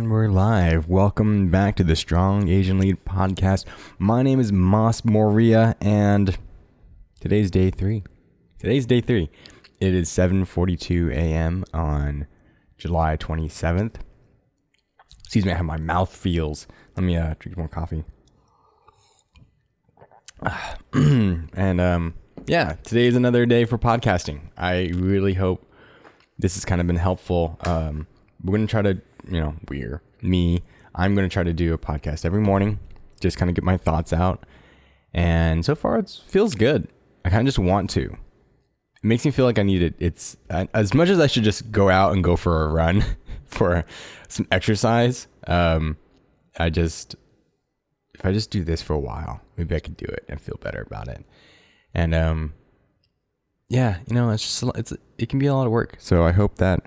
And we're live. Welcome back to the Strong Asian Lead podcast. My name is Mas Moria, and today's day 3. It is 7:42 a.m. on July 27th. Excuse me, I have my mouth feels. Let me drink more coffee. Today is another day for podcasting. I really hope this has kind of been helpful. We're going to try to, I'm going to try to do a podcast every morning, just kind of get my thoughts out. And so far it feels good. I kind of just want to. It makes me feel like I need it. It's as much as I should just go out and go for a run for some exercise. If I just do this for a while, maybe I could do it and feel better about it. And, it can be a lot of work. So I hope that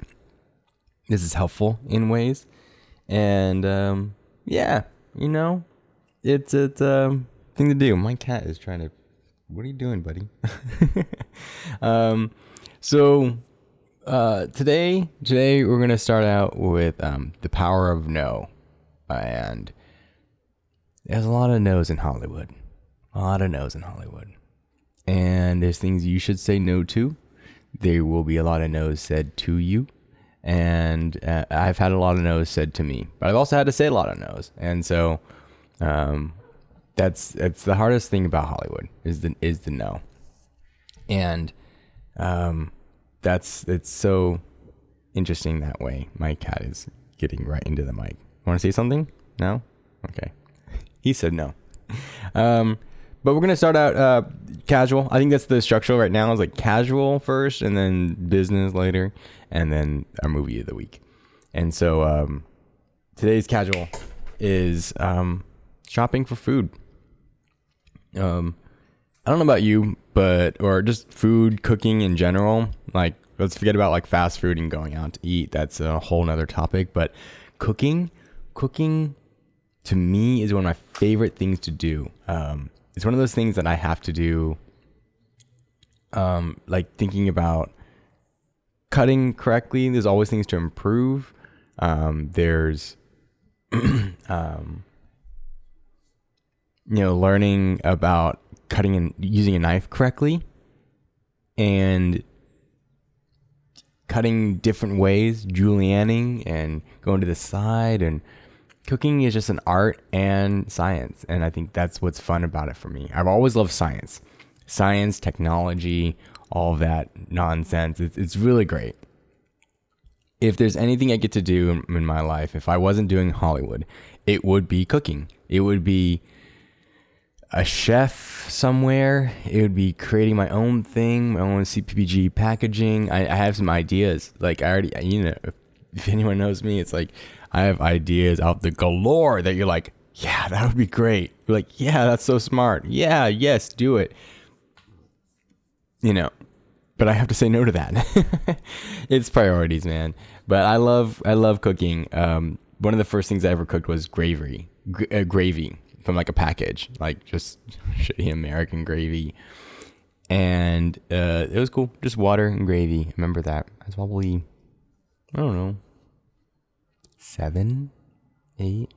this is helpful in ways. And, it's a thing to do. My cat is trying to, what are you doing, buddy? Today we're going to start out with, the power of no. And there's a lot of no's in Hollywood. And there's things you should say no to. There will be a lot of no's said to you. And I've had a lot of no's said to me. But I've also had to say a lot of no's. And so that's the hardest thing about Hollywood is the no. And it's so interesting that way. My cat is getting right into the mic. Want to say something? No? Okay. He said no. But we're going to start out casual. I think that's the structure right now is like casual first and then business later and then our movie of the week. And so today's casual is shopping for food. I don't know about you, or just food, cooking in general. Like, let's forget about like fast food and going out to eat. That's a whole nother topic. But cooking to me is one of my favorite things to do. It's one of those things that I have to do, like thinking about cutting correctly. There's always things to improve. There's, learning about cutting and using a knife correctly and cutting different ways, julienning and going to the side, and cooking is just an art and science. And I think that's what's fun about it for me. I've always loved science, technology, all of that nonsense. It's really great. If there's anything I get to do in my life, if I wasn't doing Hollywood, it would be cooking. It would be a chef somewhere. It would be creating my own thing, my own CPG packaging. I have some ideas. Like I already, if anyone knows me, it's like I have ideas out the galore that you're like, yeah, that would be great. You're like, yeah, that's so smart. Yeah, yes, do it. But I have to say no to that. It's priorities, man. But I love cooking. One of the first things I ever cooked was gravy from like a package, like just shitty American gravy. And it was cool. Just water and gravy. I remember that. I was probably, I don't know, 7, 8,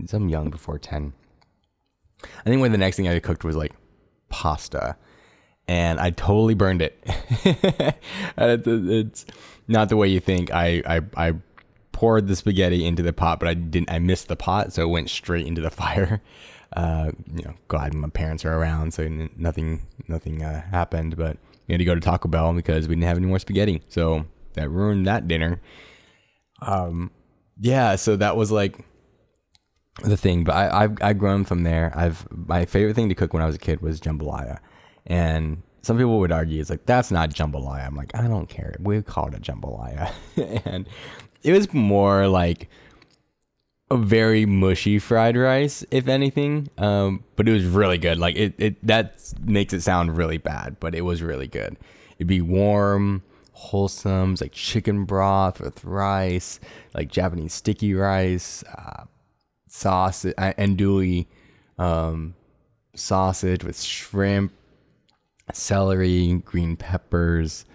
some young before 10. I think the next thing I cooked was like pasta, and I totally burned it. It's not the way you think. I poured the spaghetti into the pot, but I missed the pot, so it went straight into the fire. Glad my parents are around, so nothing happened. But we had to go to Taco Bell because we didn't have any more spaghetti, so that ruined that dinner. So that was like the thing, but I've grown from there. My favorite thing to cook when I was a kid was jambalaya, and some people would argue it's like, that's not jambalaya. I'm like, I don't care. We call it a jambalaya. And it was more like a very mushy fried rice, if anything. But it was really good. Like that makes it sound really bad, but it was really good. It'd be warm, wholesome, like chicken broth with rice, like Japanese sticky rice, sausage, andouille, sausage with shrimp, celery, green peppers,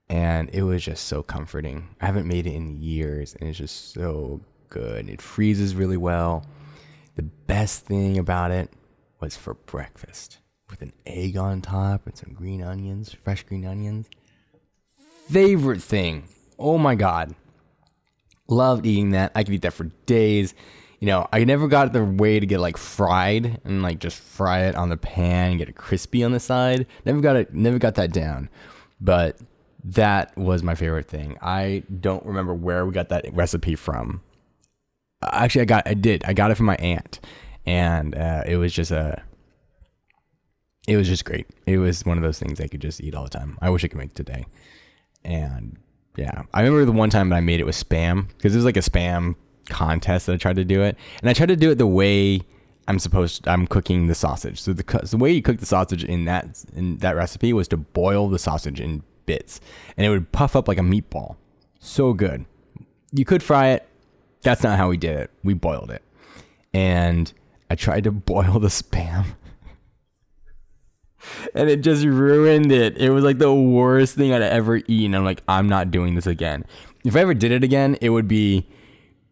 and it was just so comforting. I haven't made it in years, and it's just so good. It freezes really well. The best thing about it was for breakfast with an egg on top and some green onions, fresh green onions. Favorite thing. Oh my God. Loved eating that. I could eat that for days. You know, I never got the way to get like fried and like just fry it on the pan and get it crispy on the side. Never got that down. But that was my favorite thing. I don't remember where we got that recipe from. Actually, I got it from my aunt, and it was just great. It was one of those things I could just eat all the time. I wish I could make it today. And yeah, I remember the one time that I made it with Spam, because it was like a Spam contest that I tried to do it, and I tried to do it the way I'm cooking the sausage. So the way you cook the sausage in that recipe was to boil the sausage in bits, and it would puff up like a meatball. So good. You could fry it. That's not how we did it. We boiled it, and I tried to boil the Spam. And it just ruined it. It was like the worst thing I'd ever eaten. I'm like, I'm not doing this again. If I ever did it again, it would be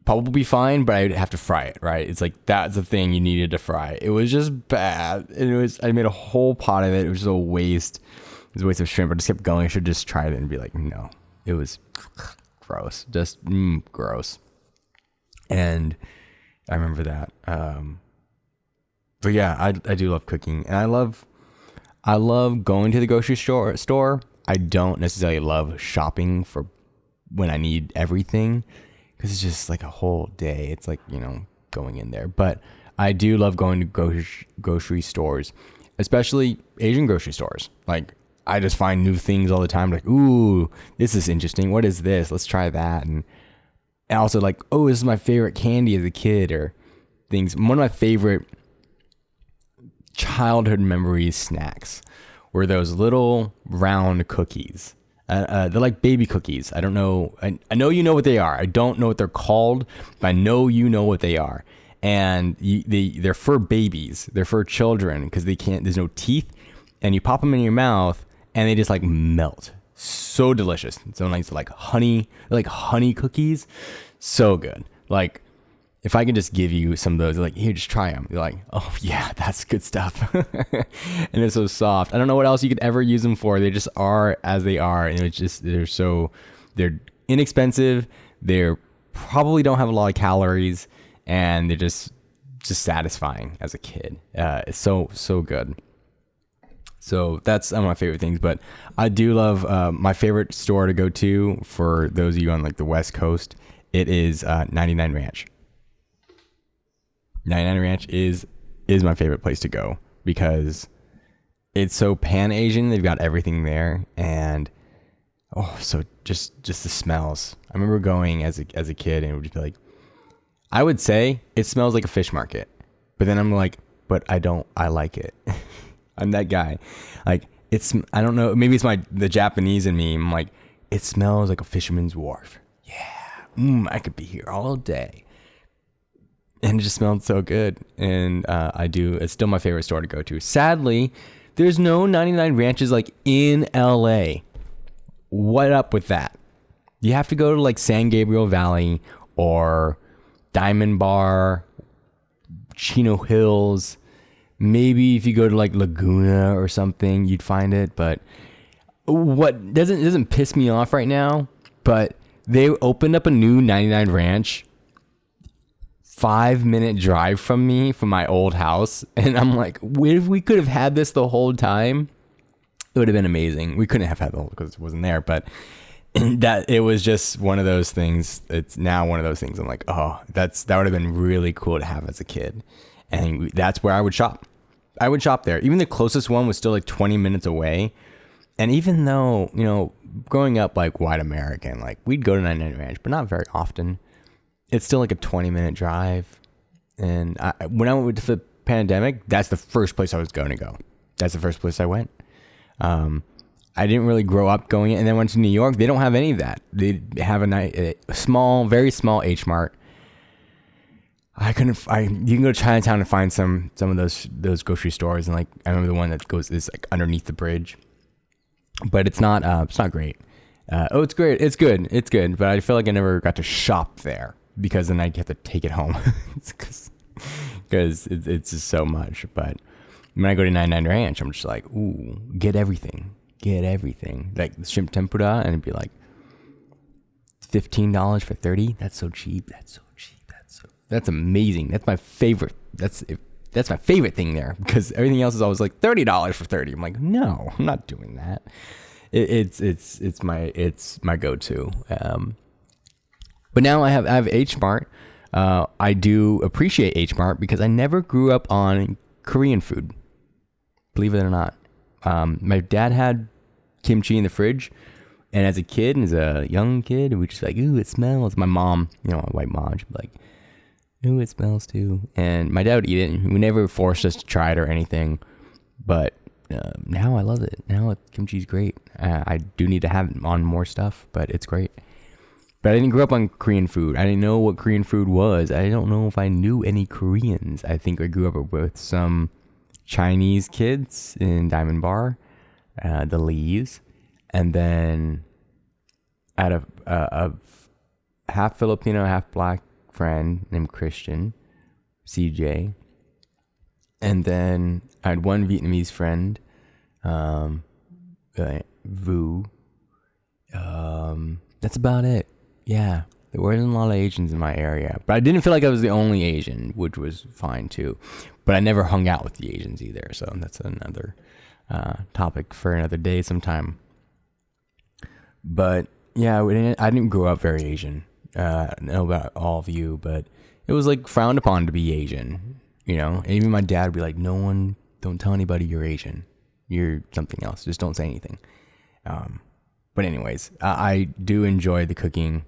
probably fine, but I'd have to fry it, right? It's like, that's the thing you needed to fry. It was just bad. And I made a whole pot of it. It was just a waste. It was a waste of shrimp. I just kept going. I should just try it and be like, no. It was gross. Just gross. And I remember that. But yeah, I do love cooking. And I love going to the grocery store. I don't necessarily love shopping for when I need everything, because it's just like a whole day. It's like, going in there. But I do love going to grocery stores, especially Asian grocery stores. Like, I just find new things all the time. Like, ooh, this is interesting. What is this? Let's try that. And also like, oh, this is my favorite candy as a kid, or things. One of my favorite childhood memories snacks were those little round cookies. They're like baby cookies. I don't know. I know you know what they are. I don't know what they're called, but I know you know what they are. And they're for babies. They're for children, because there's no teeth, and you pop them in your mouth and they just like melt. So delicious. So nice, like honey cookies. So good. Like, if I can just give you some of those, like, here, just try them. You're like, oh yeah, that's good stuff. And it's so soft. I don't know what else you could ever use them for. They just are as they are. And it's just, they're inexpensive. They're probably don't have a lot of calories, and they're just satisfying as a kid. It's so good. So that's one of my favorite things. But I do love, my favorite store to go to, for those of you on like the West Coast, it is 99 Ranch. 99 Ranch is my favorite place to go, because it's so Pan-Asian. They've got everything there, and so just the smells. I remember going as a kid, and it would just be like, I would say it smells like a fish market, but then I'm like, but I like it. I'm that guy. Like, I don't know, maybe it's the Japanese in me. I'm like, it smells like a fisherman's wharf. Yeah. I could be here all day. And it just smelled so good. And it's still my favorite store to go to. Sadly, there's no 99 Ranches like in LA. What up with that? You have to go to like San Gabriel Valley or Diamond Bar, Chino Hills. Maybe if you go to like Laguna or something, you'd find it. But what doesn't piss me off right now, but they opened up a new 99 Ranch 5-minute drive from me, from my old house. And I'm like, if we could have had this the whole time, it would have been amazing. We couldn't have had the whole, because it wasn't there, but that it was just one of those things. It's now one of those things. I'm like, oh, that would have been really cool to have as a kid. And that's where I would shop. I would shop there. Even the closest one was still like 20 minutes away. And even though, growing up like white American, like we'd go to 99 Ranch, but not very often. It's still like a 20-minute drive. And when I went to the pandemic, that's the first place I was going to go. That's the first place I went. I didn't really grow up going in. And then I went to New York. They don't have any of that. They have a small, very small H Mart. You can go to Chinatown and find some of those grocery stores. And like, I remember the one that is like underneath the bridge. But it's not great. It's great. It's good. But I feel like I never got to shop there. because then I get to take it home because it's just so much. But when I go to 99 Ranch, I'm just like, ooh, get everything. Like the shrimp tempura, and it'd be like $15 for 30. That's so cheap. That's amazing. That's my favorite. That's my favorite thing there, because everything else is always like $30 for 30. I'm like, no, I'm not doing that. It's my go-to. But now I have H Mart. I do appreciate H Mart because I never grew up on Korean food. Believe it or not. My dad had kimchi in the fridge, and as a young kid, we were just like, ooh, it smells. My mom, my white mom, she'd be like, ooh, it smells too. And my dad would eat it, and we never forced us to try it or anything. But now I love it. Now kimchi's great. I do need to have it on more stuff, but it's great. But I didn't grow up on Korean food. I didn't know what Korean food was. I don't know if I knew any Koreans. I think I grew up with some Chinese kids in Diamond Bar, the Lees, and then I had a half Filipino, half black friend named Christian, CJ, and then I had one Vietnamese friend, Vu. That's about it. Yeah, there wasn't a lot of Asians in my area, but I didn't feel like I was the only Asian, which was fine too. But I never hung out with the Asians either, so that's another topic for another day sometime. But yeah, I didn't grow up very Asian. I know about all of you, but it was like frowned upon to be Asian, And even my dad would be like, don't tell anybody you're Asian. You're something else. Just don't say anything. But anyways, I do enjoy the cooking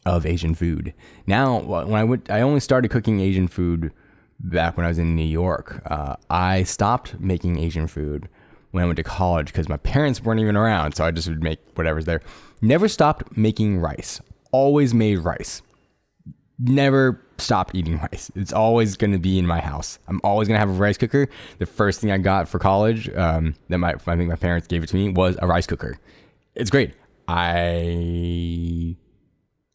of Asian food. Now, when I only started cooking Asian food back when I was in New York. I stopped making Asian food when I went to college because my parents weren't even around, so I just would make whatever's there. Never stopped making rice. Always made rice. Never stopped eating rice. It's always going to be in my house. I'm always going to have a rice cooker. The first thing I got for college, I think my parents gave it to me, was a rice cooker. It's great. I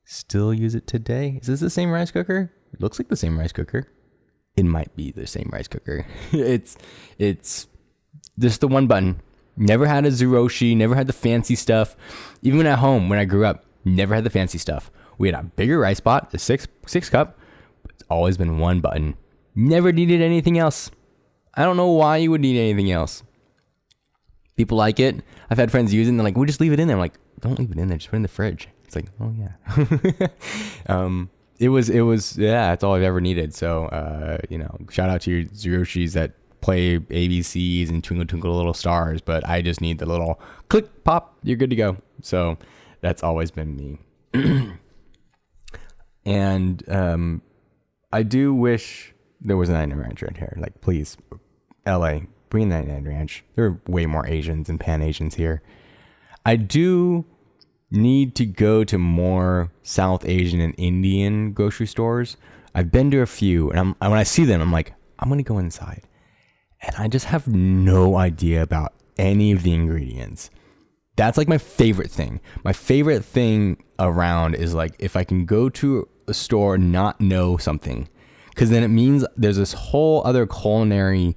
still use it today. Is this the same rice cooker? It looks like the same rice cooker. It might be the same rice cooker. It's just the one button. Never had a Zeroshi, never had the fancy stuff. Even at home, when I grew up, never had the fancy stuff. We had a bigger rice pot, a six cup. But it's always been one button. Never needed anything else. I don't know why you would need anything else. People like it. I've had friends use it and they're like, we'll just leave it in there. I'm like, don't leave it in there. Just put it in the fridge. It's like, oh yeah. It was, yeah, that's all I've ever needed. So, shout out to your Zeroshis that play ABCs and Twinkle Twinkle Little Stars, but I just need the little click, pop, you're good to go. So that's always been me. And I do wish there was a 99 Ranch right here. Like, please, LA, bring 99 Ranch. There are way more Asians and Pan-Asians here. I do need to go to more South Asian and Indian grocery stores. I've been to a few, and when I see them, I'm like, I'm going to go inside. And I just have no idea about any of the ingredients. That's like my favorite thing. My favorite thing around is like if I can go to a store and not know something, because then it means there's this whole other culinary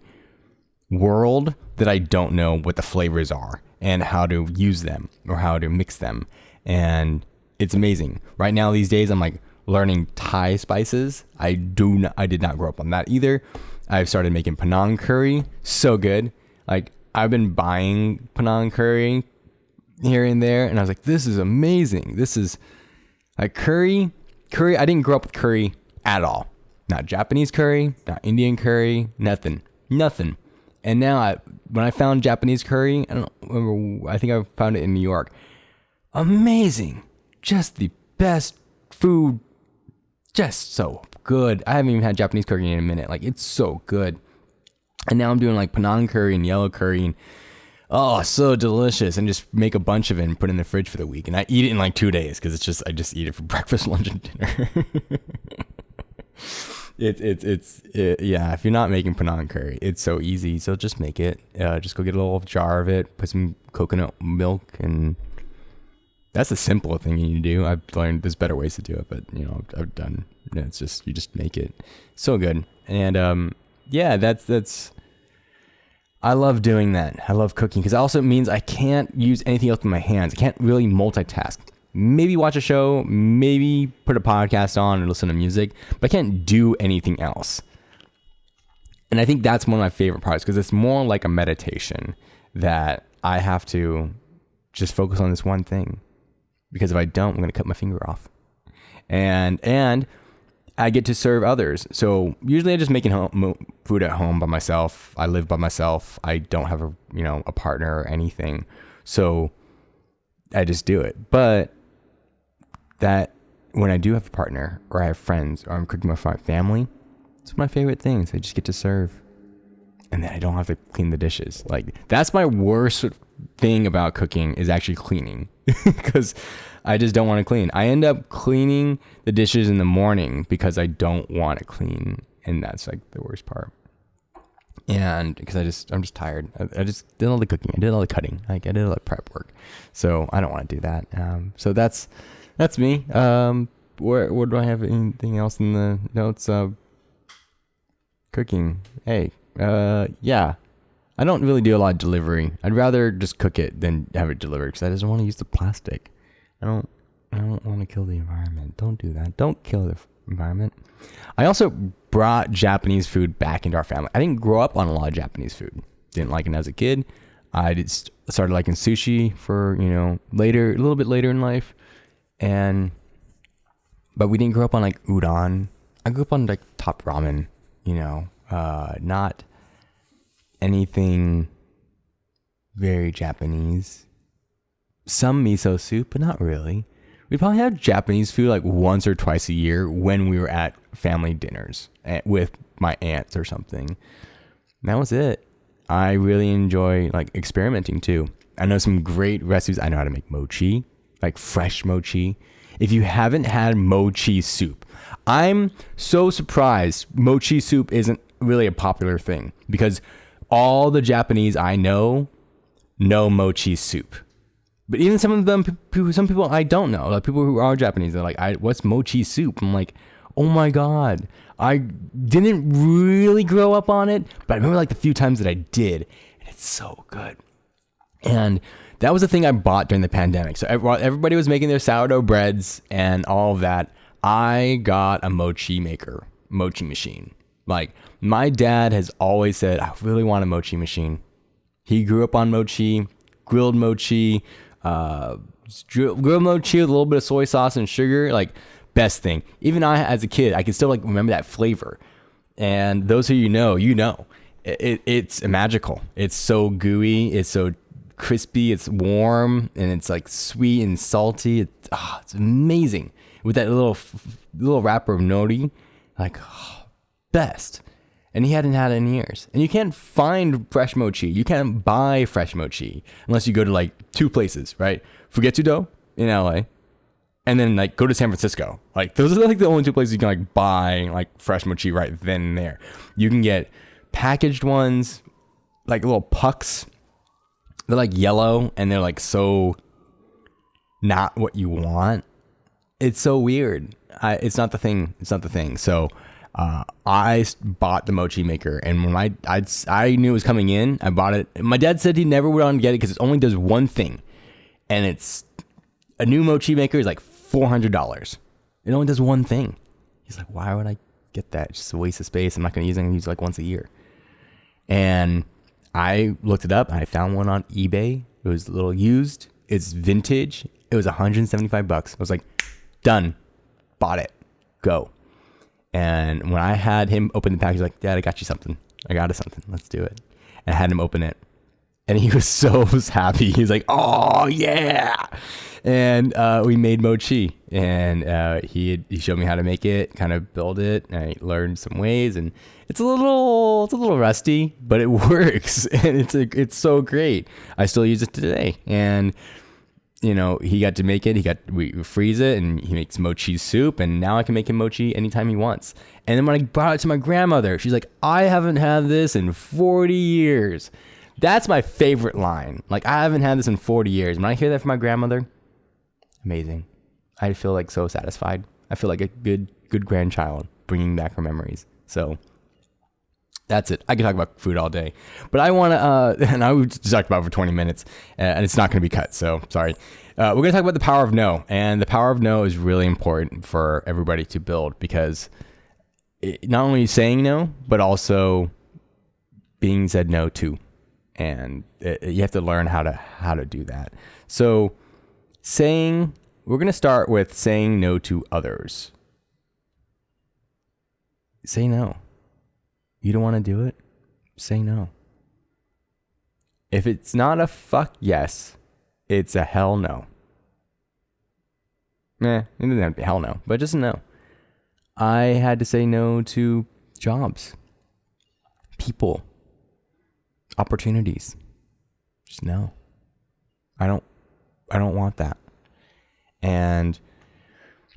world that I don't know what the flavors are and how to use them or how to mix them. And it's amazing. Right now, these days, I'm like learning Thai spices. I did not grow up on that either. I've started making Penang curry. So good. Like, I've been buying Penang curry here and there, and I was like, this is amazing. This is like curry. I didn't grow up with curry at all. Not Japanese curry, not Indian curry, nothing. And now when I found Japanese curry, I don't remember, I think I found it in New York. Amazing. Just the best food. Just so good. I haven't even had Japanese curry in a minute. Like, it's so good. And now I'm doing like Penang curry and yellow curry, and so delicious. And just make a bunch of it and put it in the fridge for the week. And I eat it in like 2 days because I just eat it for breakfast, lunch, and dinner. Yeah, if you're not making Penang curry, it's so easy. So just make it. Just go get a little jar of it, put some coconut milk, and That's a simple thing you need to do. I've learned there's better ways to do it, but I've done. It's just you just make it so good, and yeah, that's. I love doing that. I love cooking because it also means I can't use anything else with my hands. I can't really multitask. Maybe watch a show, maybe put a podcast on or listen to music, but I can't do anything else. And I think that's one of my favorite parts because it's more like a meditation that I have to just focus on this one thing. Because if I don't, I'm going to cut my finger off. And I get to serve others. So usually I just making food at home by myself. I live by myself. I don't have a partner or anything. So I just do it. But that when I do have a partner or I have friends or I'm cooking with my family, it's one of my favorite things. I just get to serve. And then I don't have to clean the dishes. Like that's my worst thing about cooking is actually cleaning because I just don't want to clean. I end up cleaning the dishes in the morning because I don't want to clean. And that's like the worst part. And because I'm just tired. I just did all the cooking. I did all the cutting. Like I did all the prep work. So I don't want to do that. So that's me. Where do I have anything else in the notes? Cooking. Hey, yeah. I don't really do a lot of delivery. I'd rather just cook it than have it delivered because I just want to use the plastic. I don't want to kill the environment. Don't do that. Don't kill the environment. I also brought Japanese food back into our family. I didn't grow up on a lot of Japanese food. Didn't like it as a kid. I started liking sushi for, a little bit later in life. But we didn't grow up on like udon. I grew up on like top ramen, not anything very Japanese. Some miso soup, but not really. We probably had Japanese food like once or twice a year when we were at family dinners with my aunts or something. And that was it. I really enjoy like experimenting too. I know some great recipes. I know how to make mochi, like fresh mochi. If you haven't had mochi soup, I'm so surprised mochi soup isn't really a popular thing because all the Japanese I know mochi soup. But even some people I don't know, like people who are Japanese, they're like, what's mochi soup? I'm like, oh my God. I didn't really grow up on it, but I remember like the few times that I did, and it's so good. And that was the thing I bought during the pandemic. So everybody was making their sourdough breads and all of that. I got a mochi machine. Like my dad has always said, I really want a mochi machine. He grew up on mochi, grilled mochi with a little bit of soy sauce and sugar, like best thing. Even I, as a kid, I can still like remember that flavor. And those of you know, it's magical. It's so gooey. It's so crispy. It's warm and it's like sweet and salty. It's amazing with that little wrapper of nori, like best. And he hadn't had it in years. And you can't find fresh mochi. You can't buy fresh mochi unless you go to like two places, right? Fugetsudo in LA, and then like go to San Francisco. Like those are like the only two places you can like buy like fresh mochi right then and there. You can get packaged ones, like little pucks. They're like yellow and they're like so not what you want. It's so weird. It's not the thing. So I bought the mochi maker, and when I knew it was coming in, I bought it. My dad said he never would on get it because it only does one thing, and it's a new mochi maker is like $400. It only does one thing. He's like, why would I get that? It's just a waste of space. I'm not going to use it. I'm going to use it like once a year. And I looked it up. I found one on eBay. It was a little used. It's vintage. It was $175. I was like, done. Bought it. Go. And when I had him open the package, like, Dad, I got you something. I got us something. Let's do it. And I had him open it. And he was so happy. He was like, oh, yeah. And we made mochi. And he showed me how to make it, kind of build it. And I learned some ways. And it's a little rusty, but it works. And it's so great. I still use it today. And he got to make it. We freeze it, and he makes mochi soup. And now I can make him mochi anytime he wants. And then when I brought it to my grandmother, she's like, I haven't had this in 40 years. That's my favorite line. Like, I haven't had this in 40 years. When I hear that from my grandmother, amazing. I feel like so satisfied. I feel like a good grandchild bringing back her memories. So that's it. I could talk about food all day, but I want to, and I just talked about it for 20 minutes and it's not going to be cut. So sorry. We're going to talk about the power of no, and the power of no is really important for everybody to build, because not only saying no, but also being said no to, and you have to learn how to do that. So we're going to start with saying no to others. Say no. You don't want to do it? Say no. If it's not a fuck yes, it's a hell no. It doesn't have to be hell no, but just a no. I had to say no to jobs, people, opportunities. Just no. I don't want that. And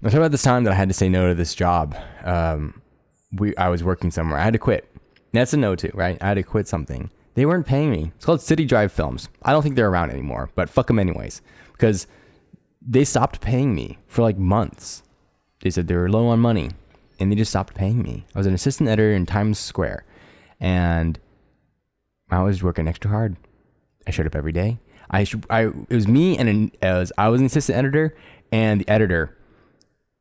I talked about this time that I had to say no to this job. I was working somewhere. I had to quit. That's a no to, right? I had to quit something. They weren't paying me. It's called City Drive Films. I don't think they're around anymore, but fuck them anyways, because they stopped paying me for like months. They said they were low on money, and they just stopped paying me. I was an assistant editor in Times Square, and I was working extra hard. I showed up every day. It was me and I was an assistant editor, and the editor.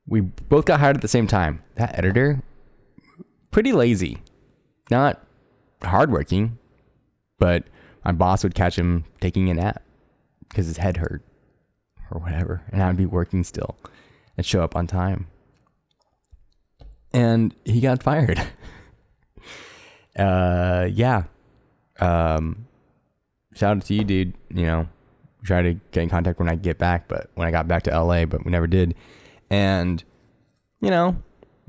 We both got hired at the same time. That editor, pretty lazy, not hardworking, but my boss would catch him taking a nap because his head hurt or whatever, and I'd be working still and show up on time. And he got fired. Yeah. Shout out to you, dude. Try to get in contact when I get back, but when I got back to LA, but we never did. And,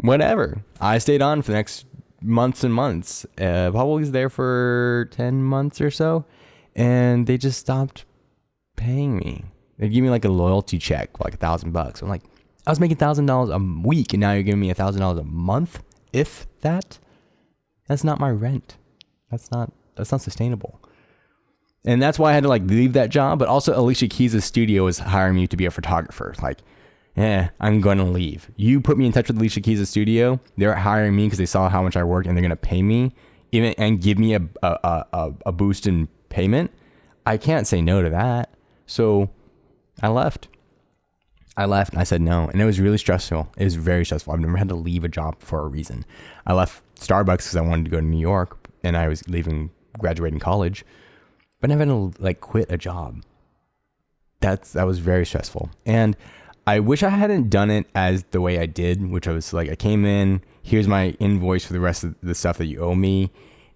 whatever. I stayed on for the next months and months. Probably was there for 10 months or so. And they just stopped paying me. They give me like a loyalty check, like $1,000. I'm like, I was making $1,000 a week, and now you're giving me $1,000 a month? If that? That's not my rent. That's not sustainable. And that's why I had to leave that job. But also Alicia Keys' studio was hiring me to be a photographer. I'm going to leave. You put me in touch with Alicia Keys' studio. They're hiring me because they saw how much I worked, and they're going to pay me and give me a boost in payment. I can't say no to that. So I left. And I said no. And it was really stressful. It was very stressful. I've never had to leave a job for a reason. I left Starbucks because I wanted to go to New York, and I was graduating college. But I never had to quit a job. That was very stressful. And I wish I hadn't done it as the way I did, which I was I came in, here's my invoice for the rest of the stuff that you owe me,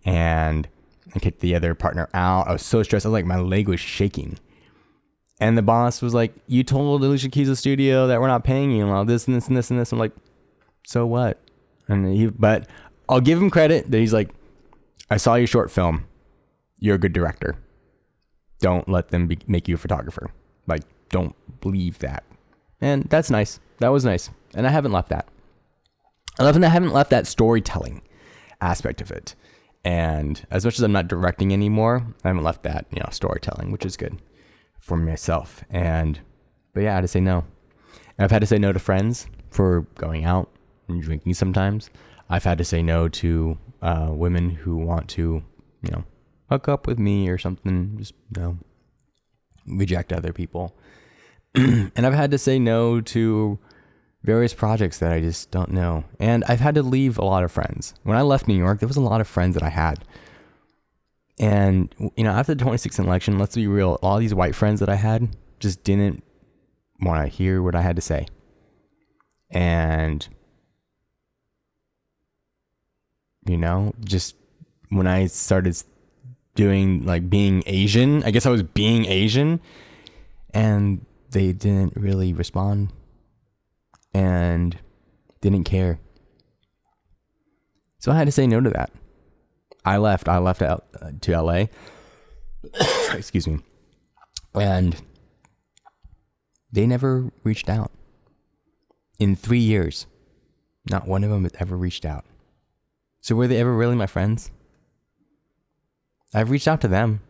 and I kicked the other partner out. I was so stressed. My leg was shaking. And the boss was like, you told Alicia Keys' studio that we're not paying you and all this and this and this and this. I'm like, so what? But I'll give him credit that he's like, I saw your short film. You're a good director. Don't let them make you a photographer. Don't believe that. And that's nice. That was nice. And I haven't left that. I haven't left that storytelling aspect of it. And as much as I'm not directing anymore, I haven't left that, storytelling, which is good for myself. But yeah, I had to say no. And I've had to say no to friends for going out and drinking sometimes. I've had to say no to women who want to, hook up with me or something. Just reject other people. And I've had to say no to various projects that I just don't know. And I've had to leave a lot of friends. When I left New York, there was a lot of friends that I had. And, after the 2016 election, let's be real, all these white friends that I had just didn't want to hear what I had to say. And, just when I started doing being Asian, I guess I was being Asian, and they didn't really respond and didn't care. So I had to say no to that. I left out to LA. Excuse me. And they never reached out. In 3 years, not one of them has ever reached out. So were they ever really my friends? I've reached out to them.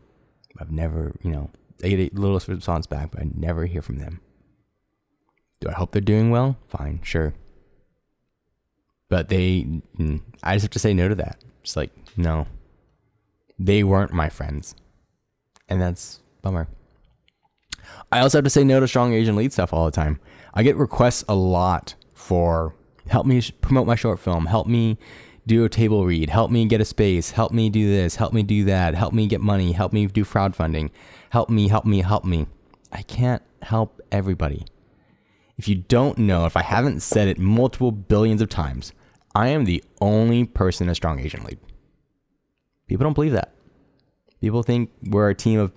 I've never, I get a little response back, but I never hear from them. Do I hope they're doing well? Fine, sure. But I just have to say no to that. Just like, no, they weren't my friends. And that's a bummer. I also have to say no to strong Asian lead stuff all the time. I get requests a lot for help me promote my short film, help me do a table read, help me get a space, help me do this, help me do that, help me get money, help me do crowdfunding, help me. I can't help everybody. If you don't know, if I haven't said it multiple billions of times, I am the only person in a strong Asian lead. People don't believe that. People think we're a team of,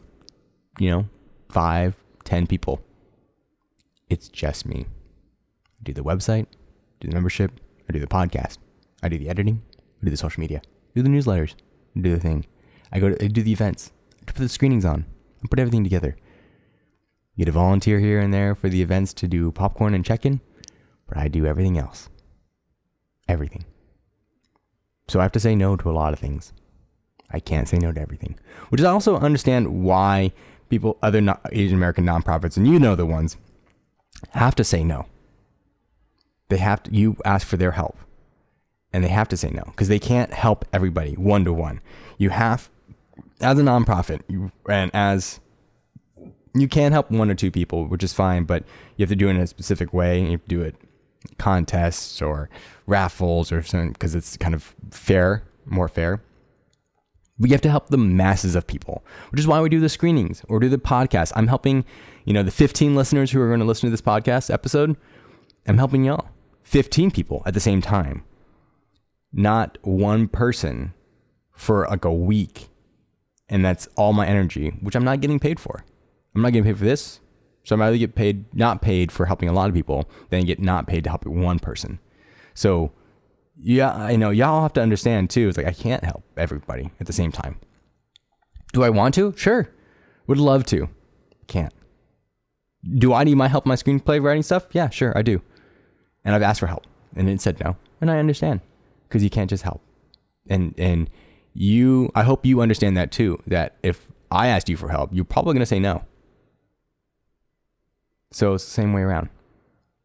5, 10 people. It's just me. I do the website, do the membership, I do the podcast, I do the editing, I do the social media, I do the newsletters, I do the thing. I do the events, I put the screenings on, I put everything together. You get a volunteer here and there for the events to do popcorn and check-in, but I do everything else. Everything. So I have to say no to a lot of things. I can't say no to everything. Which is I also understand why people, other Asian American nonprofits, and the ones, have to say no. They have to, you ask for their help. And they have to say no. Because they can't help everybody one-to-one. You have, as a nonprofit, you can help 1 or 2 people, which is fine, but you have to do it in a specific way. You have to do it contests or raffles or something, because it's kind of more fair. We have to help the masses of people, which is why we do the screenings or do the podcast. I'm helping, the 15 listeners who are going to listen to this podcast episode. I'm helping y'all. 15 people at the same time. Not one person for like a week. And that's all my energy, which I'm not getting paid for. I'm not getting paid for this. So I'm either get paid, not paid for helping a lot of people, then get not paid to help one person. So yeah, I know y'all have to understand too. It's like, I can't help everybody at the same time. Do I want to? Sure. Would love to. Can't. Do I need my help in my screenplay writing stuff? Yeah, sure, I do. And I've asked for help and it said no. And I understand, because you can't just help. And I hope you understand that too, that if I asked you for help, you're probably going to say no. So it's the same way around.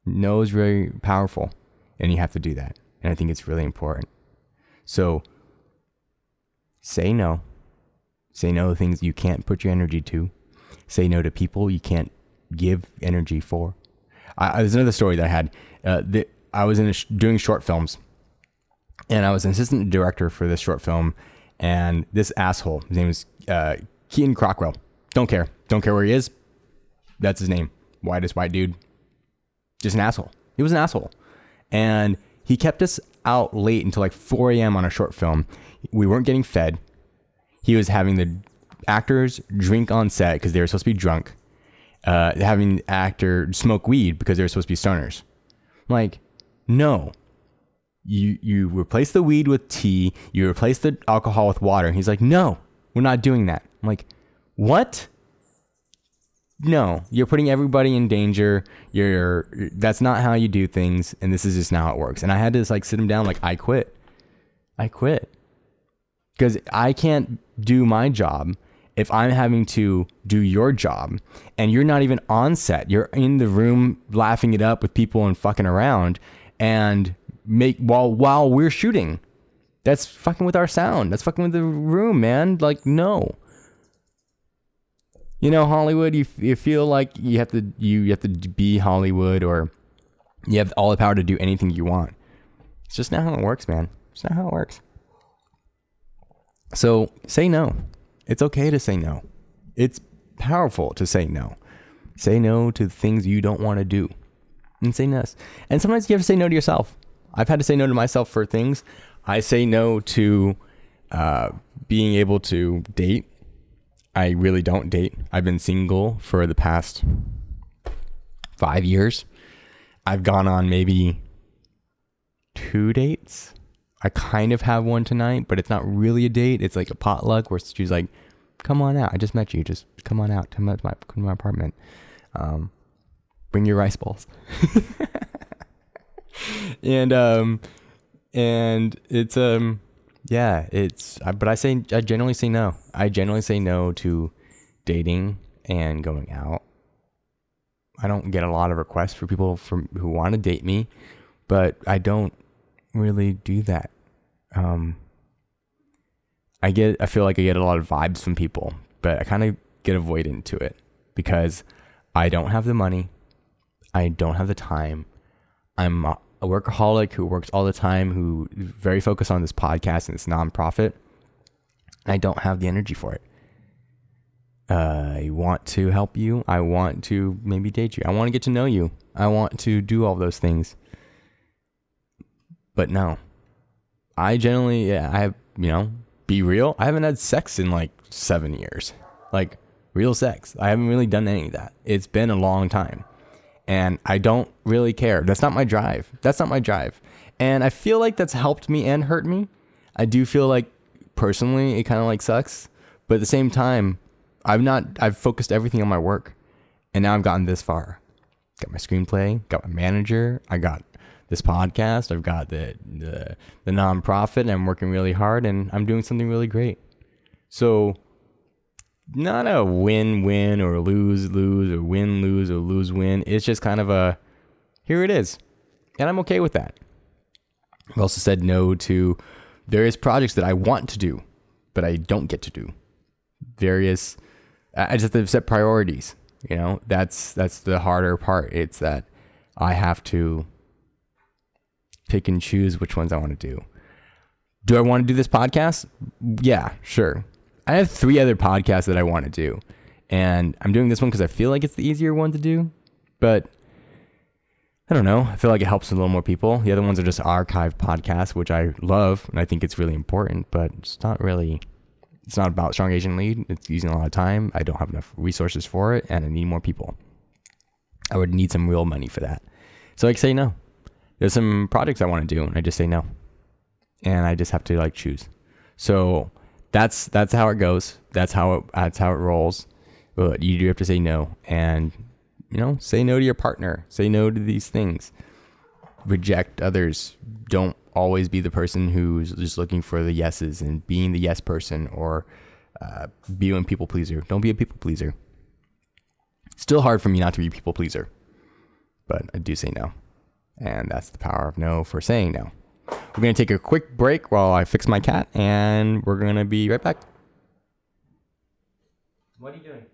No is very powerful, and you have to do that. And I think it's really important. So say no. Say no to things you can't put your energy to. Say no to people you can't give energy for. There's another story that I had. I was doing short films, and I was an assistant director for this short film. And this asshole, his name is Keaton Crockwell. Don't care where he is. That's his name. Whitest white dude. Just an asshole. He was an asshole. And he kept us out late until like 4 a.m. on a short film. We weren't getting fed. He was having the actors drink on set because they were supposed to be drunk. Having the actor smoke weed because they were supposed to be stoners. I'm like, no. You replace the weed with tea. You replace the alcohol with water. And he's like, no, we're not doing that. I'm like, what? No, you're putting everybody in danger. That's not how you do things. And this is just not how it works. And I had to sit him down. Like, I quit. Because I can't do my job if I'm having to do your job and you're not even on set. You're in the room laughing it up with people and fucking around and while we're shooting. That's fucking with our sound. That's fucking with the room, man. Like, no. Hollywood, you feel like you have to be Hollywood, or you have all the power to do anything you want. It's just not how it works, man. It's not how it works. So say no. It's okay to say no. It's powerful to say no. Say no to things you don't want to do. And say no. And sometimes you have to say no to yourself. I've had to say no to myself for things. I say no to being able to date. I really don't date. I've been single for the past 5 years. I've gone on maybe 2 dates. I kind of have one tonight, but it's not really a date. It's like a potluck where she's like, come on out. I just met you. Just come on out. Come to my apartment. Bring your rice balls. and it's, but I generally say no. I generally say no to dating and going out. get a lot of requests for people who want to date me, but I don't really do that. I feel like I get a lot of vibes from people, but I kind of get avoidant to it because I don't have the money. I don't have the time. I'm a workaholic who works all the time, who is very focused on this podcast and this nonprofit. I don't have the energy for it. I want to help you. I want to maybe date you. I want to get to know you. I want to do all those things. But no. I generally, be real. I haven't had sex in like 7 years. Like real sex. I haven't really done any of that. It's been a long time. And I don't really care. That's not my drive. And I feel like that's helped me and hurt me. I do feel like personally it kind of like sucks. But at the same time, I've focused everything on my work. And now I've gotten this far. Got my screenplay, got my manager, I got this podcast, I've got the nonprofit, and I'm working really hard and I'm doing something really great. So not a win-win or lose-lose or win-lose or lose-win. It's just kind of here it is. And I'm okay with that. I've also said no to various projects that I want to do, but I don't get to do. I just have to set priorities. That's the harder part. It's that I have to pick and choose which ones I want to do. Do I want to do this podcast? Yeah, sure. I have 3 other podcasts that I want to do. And I'm doing this one because I feel like it's the easier one to do. But I don't know. I feel like it helps a little more people. The other ones are just archived podcasts, which I love. And I think it's really important. But it's not about Strong Asian Lead. It's using a lot of time. I don't have enough resources for it. And I need more people. I would need some real money for that. So I can say no. There's some projects I want to do. And I just say no. And I just have to choose. So that's how it goes. That's how it rolls. But you do have to say no, and say no to your partner. Say no to these things. Reject others. Don't always be the person who's just looking for the yeses and being the yes person, or being a people pleaser. Don't be a people pleaser. Still hard for me not to be a people pleaser, but I do say no, and that's the power of no for saying no. We're going to take a quick break while I fix my cat, and we're going to be right back. What are you doing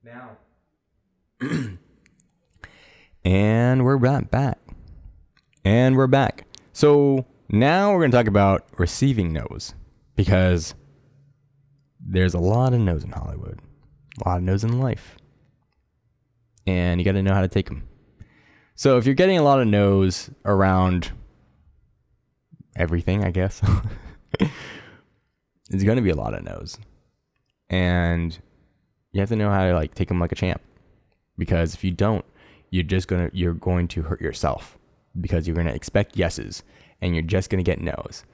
now? And we're back. And we're back. So now we're going to talk about receiving no's, because there's a lot of no's in Hollywood, a lot of no's in life, and you got to know how to take them. So if you're getting a lot of no's around everything, I guess, it's going to be a lot of no's, and you have to know how to take them like a champ, because if you don't, you're going to hurt yourself, because you're going to expect yeses and you're just going to get no's.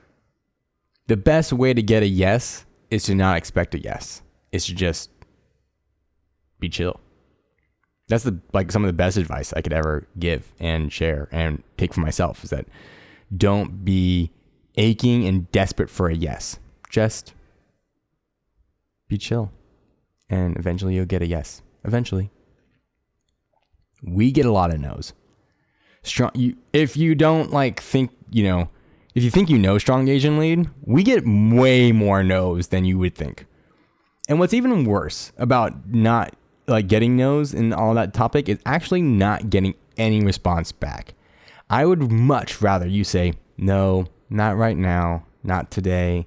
The best way to get a yes is to not expect a yes. It's to just be chill. That's some of the best advice I could ever give and share and take for myself, is that don't be aching and desperate for a yes. Just be chill. And eventually you'll get a yes. Eventually. We get a lot of no's. If you don't think, if you think Strong Asian Lead, we get way more no's than you would think. And what's even worse about not getting no's and all that topic is actually not getting any response back. I would much rather you say, no, not right now, not today.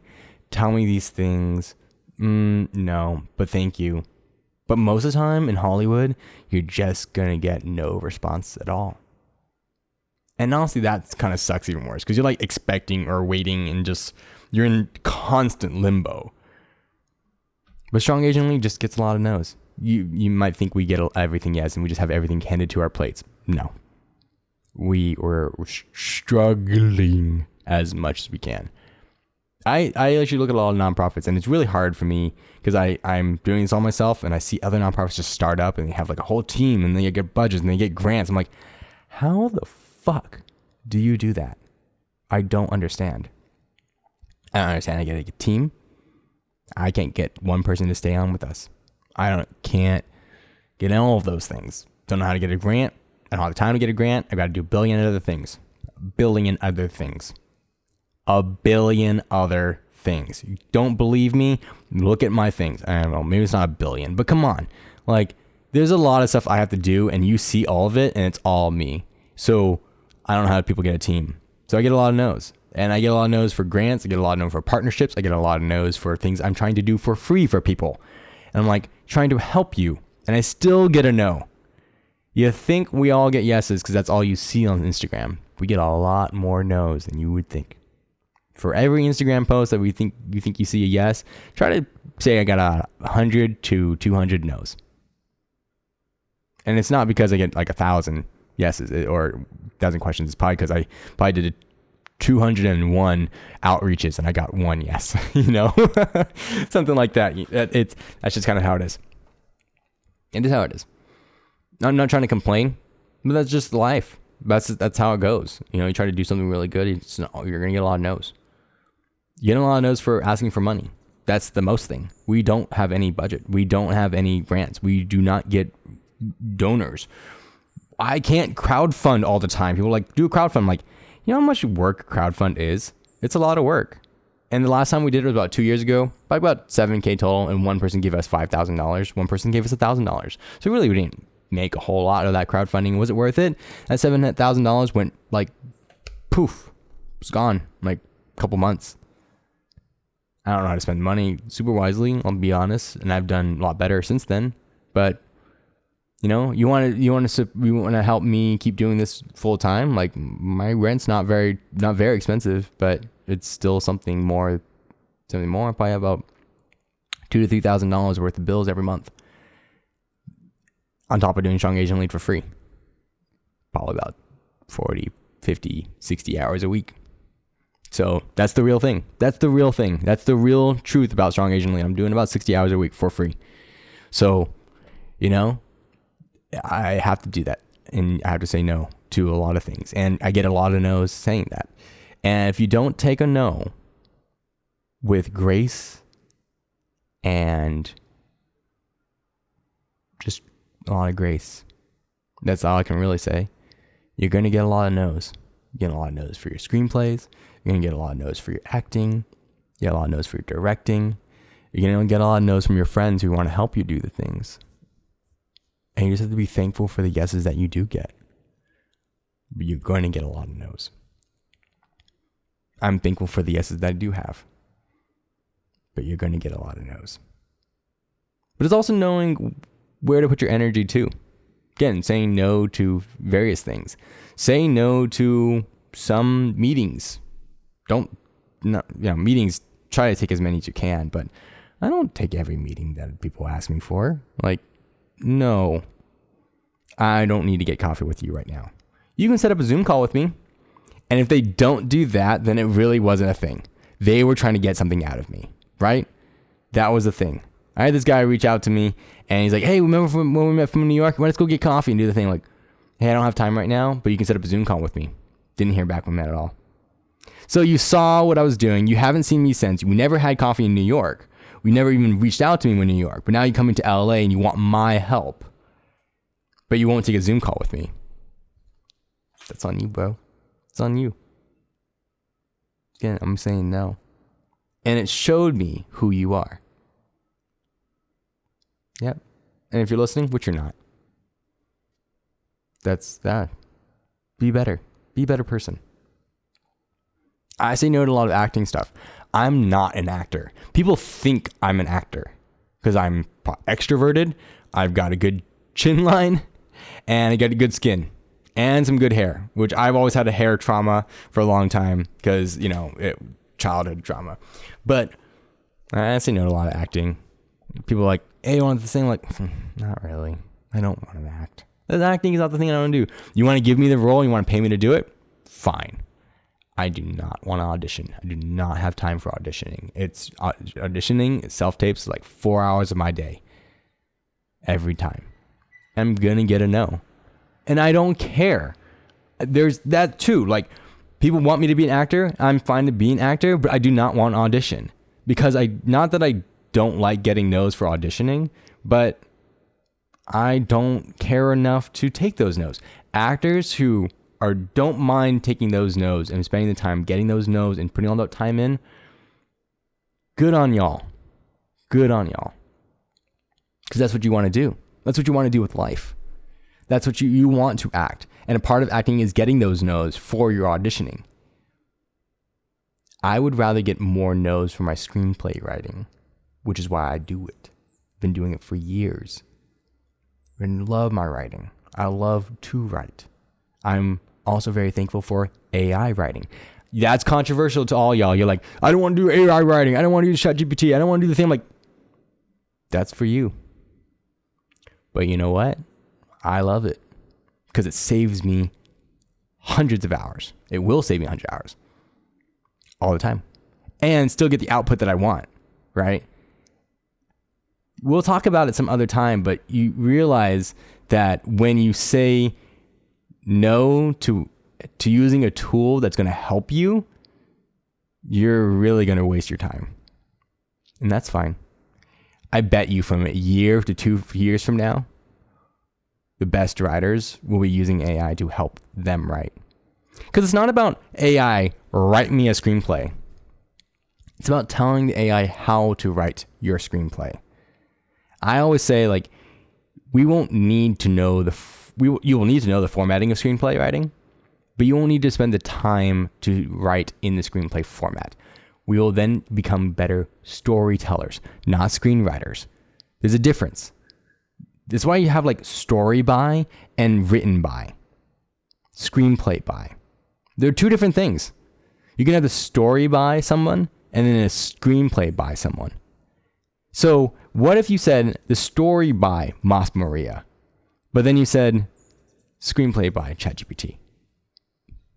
Tell me these things. No, but thank you. But most of the time in Hollywood, you're just going to get no response at all. And honestly, that kind of sucks even worse, because you're expecting or waiting and you're in constant limbo. But Strong Asian League just gets a lot of no's. You might think we get everything yes and we just have everything handed to our plates. No. We're struggling as much as we can. I actually look at a lot of nonprofits, and it's really hard for me because I'm doing this all myself, and I see other nonprofits just start up and they have a whole team and they get budgets and they get grants. I'm like, how the fuck do you do that? I don't understand. I don't understand. I get a team. I can't get one person to stay on with us. Can't get all of those things. Don't know how to get a grant. I don't have time to get a grant. I got to do a billion other things. A billion other things. You don't believe me? Look at my things. I don't know. Maybe it's not a billion, but come on. Like, there's a lot of stuff I have to do, and you see all of it, and it's all me. So I don't know how people get a team. So I get a lot of no's. And I get a lot of no's for grants. I get a lot of no's for partnerships. I get a lot of no's for things I'm trying to do for free for people. And I'm like, trying to help you. And I still get a no. You think we all get yeses because that's all you see on Instagram. We get a lot more no's than you would think. For every Instagram post that you think you see a yes, try to say I got 100 to 200 no's. And it's not because I get like 1,000 yeses or 1,000 questions. It's probably because I probably did 201 outreaches and I got one yes, something like that. That's just kind of how it is. It is how it is. I'm not trying to complain, but that's just life. That's how it goes. You try to do something really good, you're going to get a lot of no's. You get a lot of no's for asking for money. That's the most thing. We don't have any budget. We don't have any grants. We do not get donors. I can't crowdfund all the time. People are like, do a crowdfund. I'm like, you know how much work crowdfund is? It's a lot of work. And the last time we did it was about 2 years ago, by about $7,000 total, and one person gave us $5,000. One person gave us $1,000. So really, we didn't make a whole lot of that crowdfunding. Was it worth it? That $7,000 went like poof, it's gone like a couple months. I don't know how to spend money super wisely, I'll be honest, and I've done a lot better since then. But you want to help me keep doing this full time. Like, my rent's not very expensive, but it's still something more. I probably have about $2,000 to $3,000 worth of bills every month, on top of doing Strong Asian Lead for free. Probably about 40, 50, 60 hours a week. So that's the real thing. That's the real truth about Strong Asian Lead. I'm doing about 60 hours a week for free. So, I have to do that, and I have to say no to a lot of things, and I get a lot of no's saying that. And if you don't take a no with grace and just a lot of grace, that's all I can really say. You're going to get a lot of no's. You're getting a lot of no's for your screenplays. You're going to get a lot of no's for your acting. You get a lot of no's for your directing. You're going to get a lot of no's from your friends who want to help you do the things. And you just have to be thankful for the yeses that you do get. But you're going to get a lot of no's. I'm thankful for the yeses that I do have. But you're going to get a lot of no's. But it's also knowing where to put your energy too. Again, saying no to various things. Saying no to some meetings. Meetings, try to take as many as you can, but I don't take every meeting that people ask me for. Like, no, I don't need to get coffee with you right now. You can set up a Zoom call with me. And if they don't do that, then it really wasn't a thing. They were trying to get something out of me, right? That was the thing. I had this guy reach out to me and he's like, hey, remember when we met from New York? Let's go get coffee and do the thing. Like, hey, I don't have time right now, but you can set up a Zoom call with me. Didn't hear back from that at all. So you saw what I was doing. You haven't seen me since. We never had coffee in New York. We never even reached out to me in New York. But now you come into LA and you want my help. But you won't take a Zoom call with me. That's on you, bro. It's on you. Again, I'm saying no. And it showed me who you are. Yep. And if you're listening, which you're not, that's that. Be better. Be a better person. I say no to a lot of acting stuff. I'm not an actor. People think I'm an actor because I'm extroverted. I've got a good chin line and I got a good skin and some good hair, which I've always had a hair trauma for a long time because, childhood trauma. But I say no to a lot of acting. People are like, hey, you want to sing? Like, not really. I don't want to act. Acting is not the thing I want to do. You want to give me the role? You want to pay me to do it? Fine. I do not want to audition. I do not have time for auditioning. It's auditioning, self-tapes, like 4 hours of my day. Every time. I'm going to get a no. And I don't care. There's that too. Like, people want me to be an actor. I'm fine to be an actor, but I do not want to audition. Because not that I don't like getting no's for auditioning, but I don't care enough to take those no's. Actors who don't mind taking those no's and spending the time getting those no's and putting all that time in, good on y'all. Good on y'all. Because that's what you want to do. That's what you want to do with life. That's what you want to act. And a part of acting is getting those no's for your auditioning. I would rather get more no's for my screenplay writing, which is why I do it. I've been doing it for years. I love my writing. I love to write. I'm also very thankful for AI writing. That's controversial to all y'all. You're like, I don't want to do AI writing. I don't want to use ChatGPT. I don't want to do the thing. I'm like, that's for you. But you know what? I love it because it saves me hundreds of hours. It will save me 100 hours all the time and still get the output that I want, right? We'll talk about it some other time, but you realize that when you say no to using a tool that's going to help you, you're really going to waste your time. And that's fine. I bet you from a year to 2 years from now, the best writers will be using AI to help them write. Because it's not about AI, write me a screenplay. It's about telling the AI how to write your screenplay. I always say, like, we won't need to know you will need to know the formatting of screenplay writing, but you won't need to spend the time to write in the screenplay format. We will then become better storytellers, not screenwriters. There's a difference. That's why you have like story by and written by, screenplay by. They're two different things. You can have the story by someone and then a screenplay by someone. So what if you said the story by Mas Maria, but then you said screenplay by ChatGPT?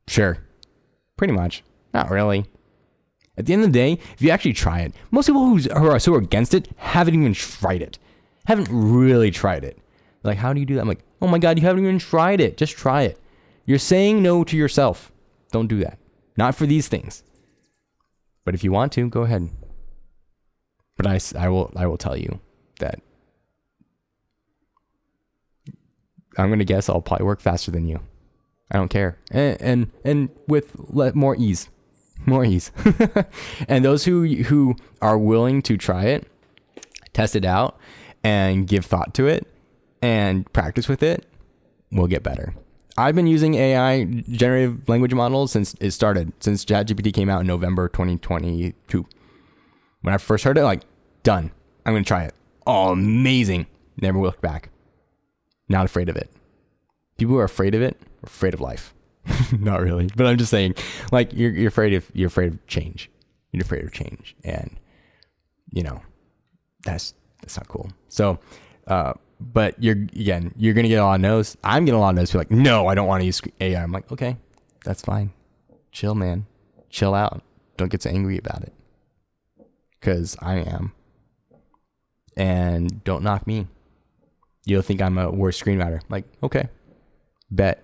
Sure. Pretty much. Not really. At the end of the day, if you actually try it, most people who are so against it haven't even tried it. Haven't really tried it. Like, how do you do that? I'm like, oh my God, you haven't even tried it. Just try it. You're saying no to yourself. Don't do that. Not for these things. But if you want to, go ahead. But I will tell you that I'm going to guess I'll probably work faster than you. I don't care. And with more ease. More ease. And those who are willing to try it, test it out, and give thought to it, and practice with it, will get better. I've been using AI generative language models since it started, since ChatGPT came out in November 2022. When I first heard it, like, done. I'm going to try it. Oh, amazing. Never looked back. Not afraid of it. People who are afraid of it are afraid of life. Not really, but I'm just saying, like, you're afraid of change. You're afraid of change, and that's not cool. So, but you're gonna get a lot of no's. I'm getting a lot of no's. People are like, no, I don't want to use AI. I'm like, okay, that's fine. Chill, man. Chill out. Don't get so angry about it, because I am. And don't knock me. You'll think I'm a worse screenwriter. Like, okay, bet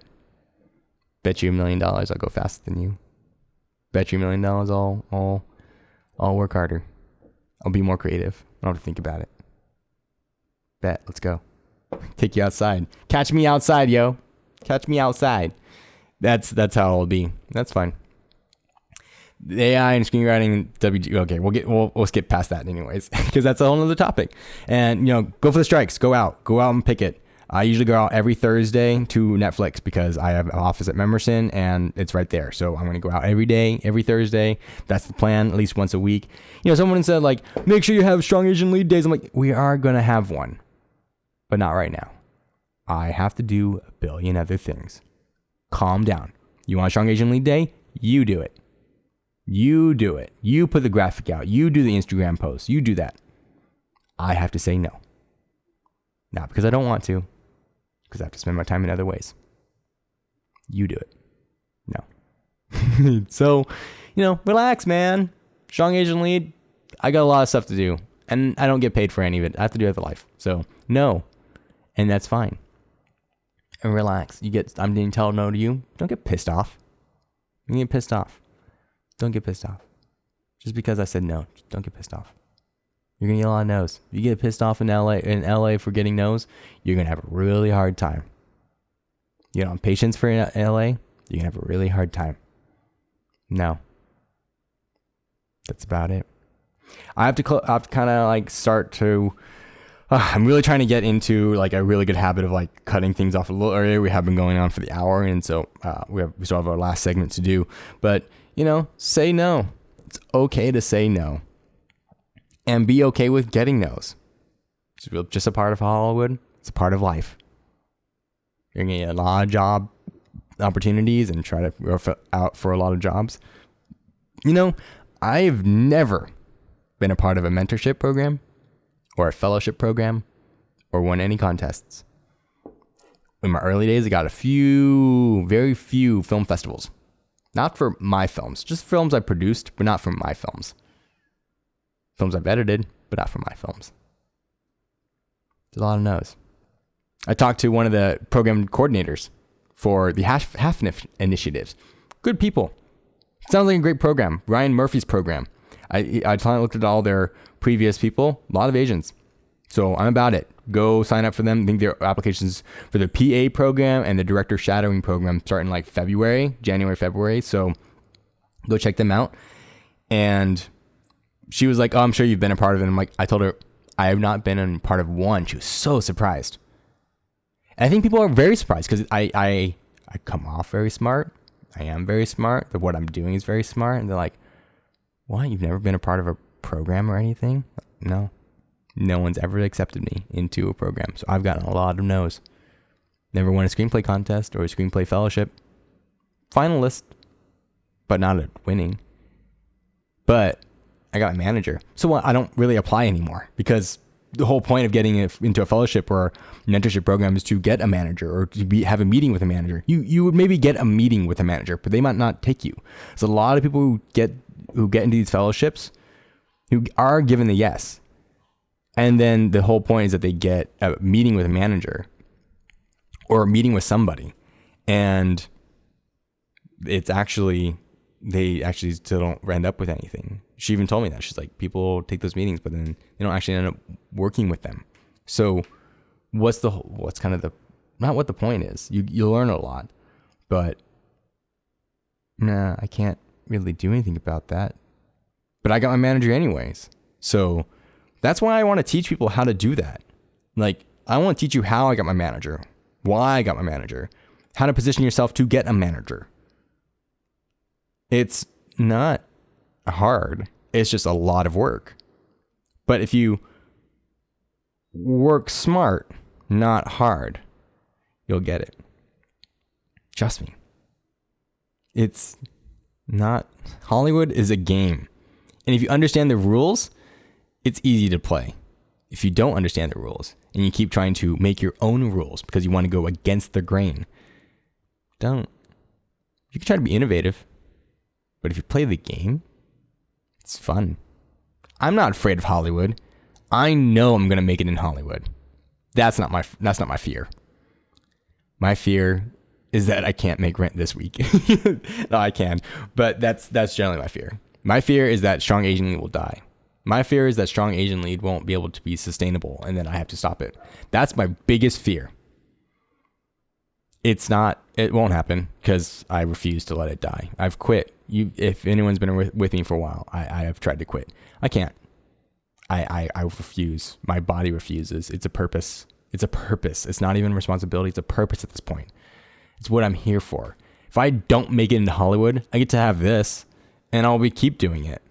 you $1 million I'll go faster than you. Bet you $1 million I'll work harder. I'll be more creative. I don't have to think about it. Bet. Let's go. Take you outside. Catch me outside, yo. Catch me outside. That's how it'll be. That's fine. The AI and screenwriting, okay, we'll skip past that anyways, because that's a whole other topic. And go for the strikes. Go out and picket. I usually go out every Thursday to Netflix because I have an office at Memerson and it's right there. So I'm going to go out every day, every Thursday. That's the plan, at least once a week. Someone said, like, make sure you have strong Asian lead days. I'm like, we are going to have one, but not right now. I have to do a billion other things. Calm down. You want a strong Asian lead day? You do it. You do it. You put the graphic out. You do the Instagram post. You do that. I have to say no. Not because I don't want to, because I have to spend my time in other ways. You do it. No. So, relax, man. Strong Asian lead. I got a lot of stuff to do, and I don't get paid for any of it. I have to do it for life. So, no. And that's fine. And relax. I'm going to tell no to you. Don't get pissed off. You get pissed off. Don't get pissed off. Just because I said no, don't get pissed off. You're going to get a lot of no's. If you get pissed off in LA for getting no's, you're going to have a really hard time. You know, patience for LA, you're going to have a really hard time. No. That's about it. I have to kind of like start to, I'm really trying to get into like a really good habit of like cutting things off a little earlier. We have been going on for the hour, and so we still have our last segment to do. But, you know, say no. It's okay to say no. And be okay with getting no's. It's just a part of Hollywood. It's a part of life. You're going to get a lot of job opportunities and try to go out for a lot of jobs. You know, I've never been a part of a mentorship program or a fellowship program or won any contests. In my early days, I got very few film festivals. Not for my films, just films I produced, but not for my films. Films I've edited, but not for my films. There's a lot of no's. I talked to one of the program coordinators for the half initiatives. Good people. Sounds like a great program. Ryan Murphy's program. I finally looked at all their previous people. A lot of Asians. So I'm about it. Go sign up for them. I think their applications for the PA program and the director shadowing program start in like January, February. So go check them out. And she was like, oh, I'm sure you've been a part of it. And I told her, I have not been a part of one. She was so surprised. And I think people are very surprised because I come off very smart. I am very smart. What I'm doing is very smart. And they're like, what? You've never been a part of a program or anything? No. No one's ever accepted me into a program. So I've gotten a lot of no's. Never won a screenplay contest or a screenplay fellowship. Finalist, but not a winning. But I got a manager. So I don't really apply anymore because the whole point of getting into a fellowship or mentorship program is to get a manager or to have a meeting with a manager. You would maybe get a meeting with a manager, but they might not take you. So a lot of people who get into these fellowships who are given the yes. And then the whole point is that they get a meeting with a manager or a meeting with somebody. And they actually still don't end up with anything. She even told me that. She's like, people take those meetings, but then they don't actually end up working with them. So not what the point is. You learn a lot, but I can't really do anything about that. But I got my manager anyways. So that's why I want to teach people how to do that. Like, I want to teach you how I got my manager, why I got my manager, how to position yourself to get a manager. It's not hard. It's just a lot of work. But if you work smart, not hard, you'll get it. Trust me. It's not. Hollywood is a game. And if you understand the rules, it's easy to play. If you don't understand the rules and you keep trying to make your own rules because you want to go against the grain, don't. You can try to be innovative. But if you play the game, it's fun. I'm not afraid of Hollywood. I know I'm going to make it in Hollywood. That's not my fear. My fear is that I can't make rent this week. No, I can. But that's generally my fear. My fear is that strong Asian lead will die. My fear is that strong Asian lead won't be able to be sustainable and then I have to stop it. That's my biggest fear. It won't happen because I refuse to let it die. I've quit. If anyone's been with me for a while, I have tried to quit. I can't. I refuse. My body refuses. It's a purpose. It's not even a responsibility. It's a purpose at this point. It's what I'm here for. If I don't make it into Hollywood, I get to have this and I'll keep doing it.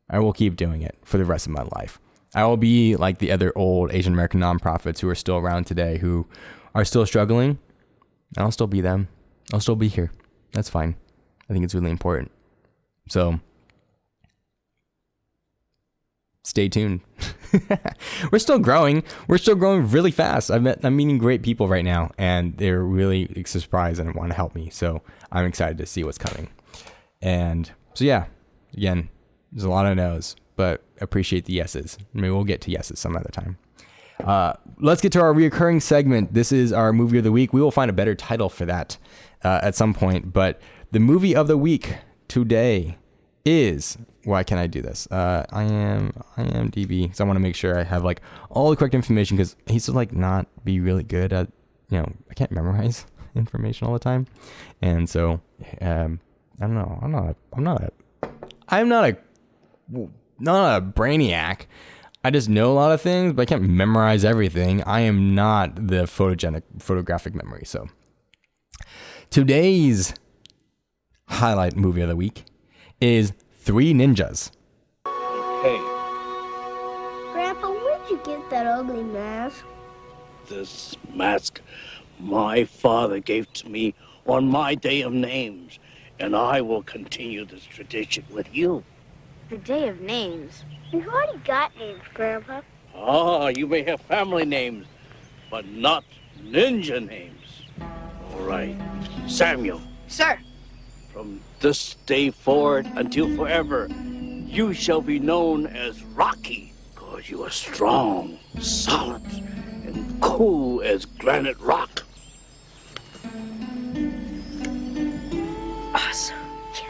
I will keep doing it for the rest of my life. I will be like the other old Asian American nonprofits who are still around today, who are still struggling. I'll still be them. I'll still be here. That's fine. I think it's really important. So stay tuned. We're still growing. We're still growing really fast. I'm meeting great people right now, and they're really surprised and want to help me. So I'm excited to see what's coming. And so, yeah, again, there's a lot of no's, but appreciate the yeses. Maybe we'll get to yeses some other time. Let's get to our reoccurring segment. This is our movie of the week. We will find a better title for that at some point. But the movie of the week today is why can't I do this? IMDb. So I want to make sure I have like all the correct information, because he used to like not be really good at, I can't memorize information all the time. And so, I don't know. I'm not a brainiac. I just know a lot of things, but I can't memorize everything. I am not the photographic memory. So today's highlight movie of the week is Three Ninjas. Hey. Grandpa, where'd you get that ugly mask? This mask my father gave to me on my day of names, and I will continue this tradition with you. The day of names? We've already got names, Grandpa. Ah, you may have family names, but not ninja names. All right. Samuel. Sir. From this day forward until forever, you shall be known as Rocky, because you are strong, solid, and cool as granite rock. Awesome. Yes.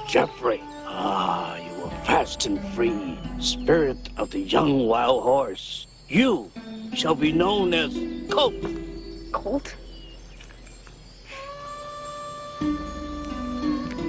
Jeffrey. Ah, you are fast and free, spirit of the young wild horse. You shall be known as Colt. Colt?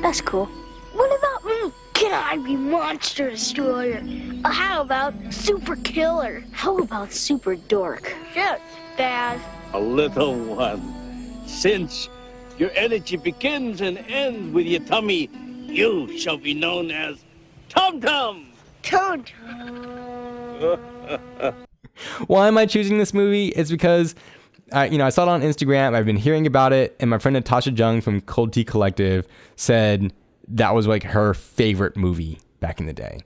That's cool. What about me? Can I be Monster Destroyer? How about Super Killer? How about Super Dork? Shit, Dad. A little one. Since your energy begins and ends with your tummy, you shall be known as Tum Tum. Tum. Why am I choosing this movie? It's because, I saw it on Instagram. I've been hearing about it, and my friend Natasha Jung from Cold Tea Collective said that was like her favorite movie back in the day,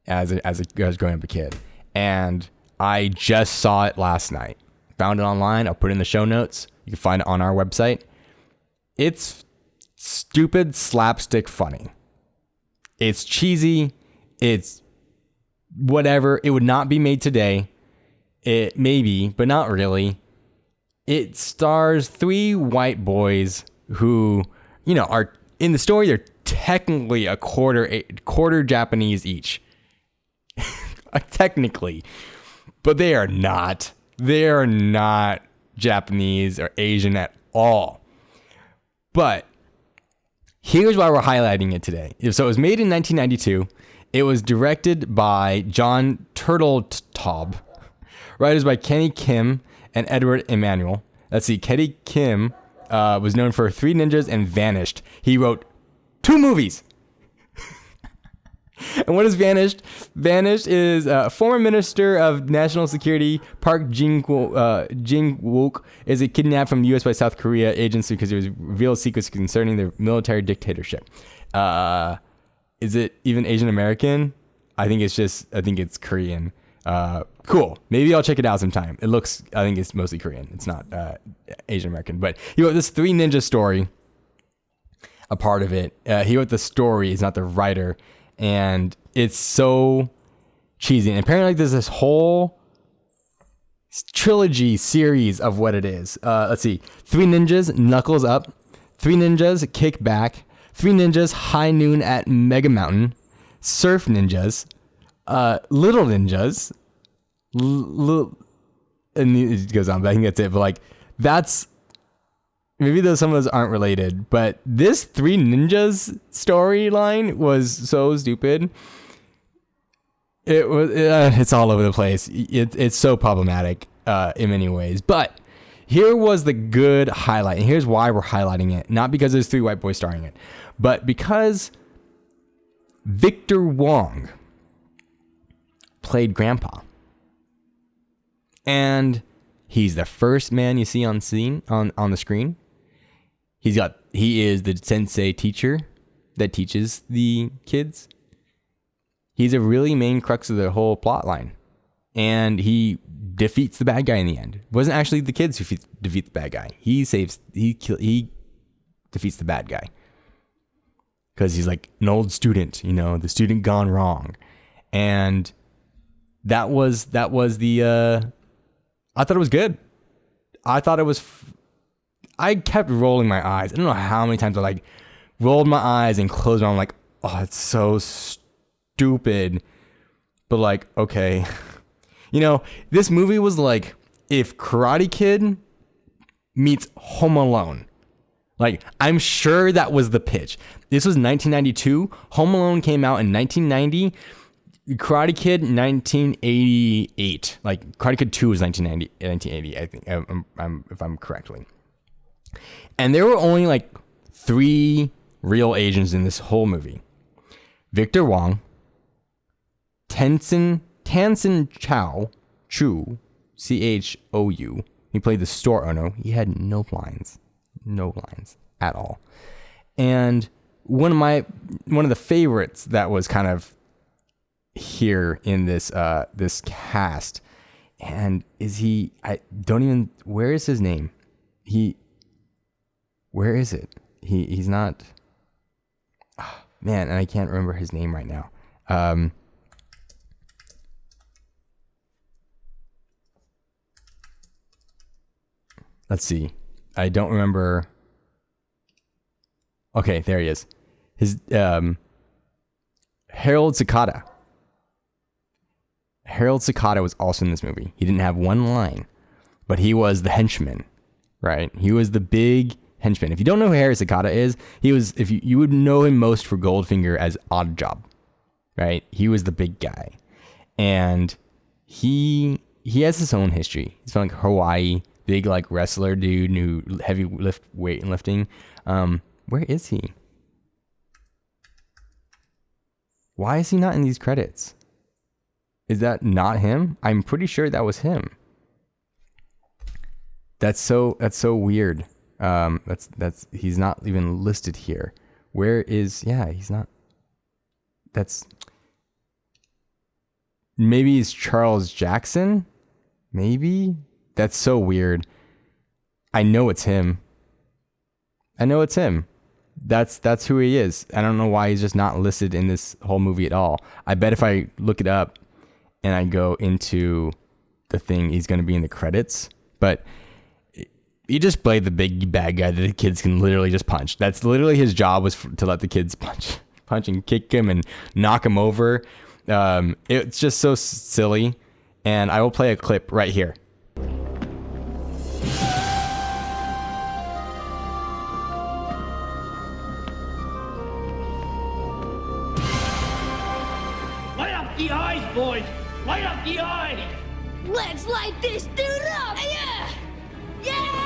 as I was growing up a kid. And I just saw it last night. Found it online. I'll put it in the show notes. You can find it on our website. It's stupid slapstick funny. It's cheesy. It's whatever. It would not be made today. It maybe, but not really. It stars three white boys who, are in the story. They're technically a quarter Japanese each. Technically, but they are not. They are not Japanese or Asian at all. But here's why we're highlighting it today. So it was made in 1992. It was directed by John Turteltaub. Writers by Kenny Kim and Edward Emanuel. Let's see. Kenny Kim was known for Three Ninjas and Vanished. He wrote 2 movies. And what is Vanished? Vanished is former Minister of National Security Park Jing-wook is kidnapped from the U.S. by South Korea agency because there was revealed secrets concerning their military dictatorship. Is it even Asian American? I think it's Korean. Cool. Maybe I'll check it out sometime. I think it's mostly Korean. It's not Asian American. But he wrote this Three Ninja story, a part of it. He wrote the story. He's not the writer. And it's so cheesy. And apparently there's this whole trilogy series of what it is. Let's see. Three Ninjas, Knuckles Up. Three Ninjas, Kick Back. Three Ninjas, High Noon at Mega Mountain. Surf Ninjas. Little Ninjas. And it goes on, but I think that's it. But that's... Maybe some of those aren't related, but this Three Ninjas storyline was so stupid. It's all over the place. It's so problematic in many ways. But here was the good highlight, and here's why we're highlighting it. Not because there's 3 white boys starring it, but because Victor Wong played Grandpa. And he's the first man you see on the screen. He is the sensei teacher that teaches the kids. He's a really main crux of the whole plot line. And he defeats the bad guy in the end. It wasn't actually the kids who defeat the bad guy. He defeats the bad guy. Because he's like an old student, the student gone wrong. And that was the, I thought it was good. I kept rolling my eyes. I don't know how many times I rolled my eyes and closed them. I'm like, oh, it's so stupid, but like, okay. You know, this movie was like if Karate Kid meets Home Alone. Like, I'm sure that was the pitch. This was 1992. Home Alone came out in 1990. Karate Kid 1988. Like, Karate Kid 2 was 1980, I think, if I'm correctly. And there were only like 3 real Asians in this whole movie. Victor Wong, Tansen Chou, Chou. He played the store owner. He had no lines at all. And one of the favorites that was kind of here in this this cast, and where is his name? Where is it? He's not. Oh, man, and I can't remember his name right now. Let's see. I don't remember. Okay, there he is. His Harold Sakata. Harold Sakata was also in this movie. He didn't have one line, but he was the henchman, right? He was the big henchman. If you don't know who Harold Sakata is, you would know him most for Goldfinger as Oddjob, right? He was the big guy, and he has his own history. He's from like Hawaii. Big like wrestler dude who heavy weightlifting. Where is he? Why is he not in these credits? Is that not him? I'm pretty sure that was him. That's so weird. He's not even listed here. Where is? Yeah, he's not. Maybe it's Charles Jackson. Maybe. That's so weird. I know it's him. That's who he is. I don't know why he's just not listed in this whole movie at all. I bet if I look it up and I go into the thing, he's going to be in the credits. But he just played the big bad guy that the kids can literally just punch. That's literally his job, was to let the kids punch and kick him and knock him over. It's just so silly. And I will play a clip right here. The eyes, boys! Light up the eyes! Let's light this dude up! Yeah! Yeah!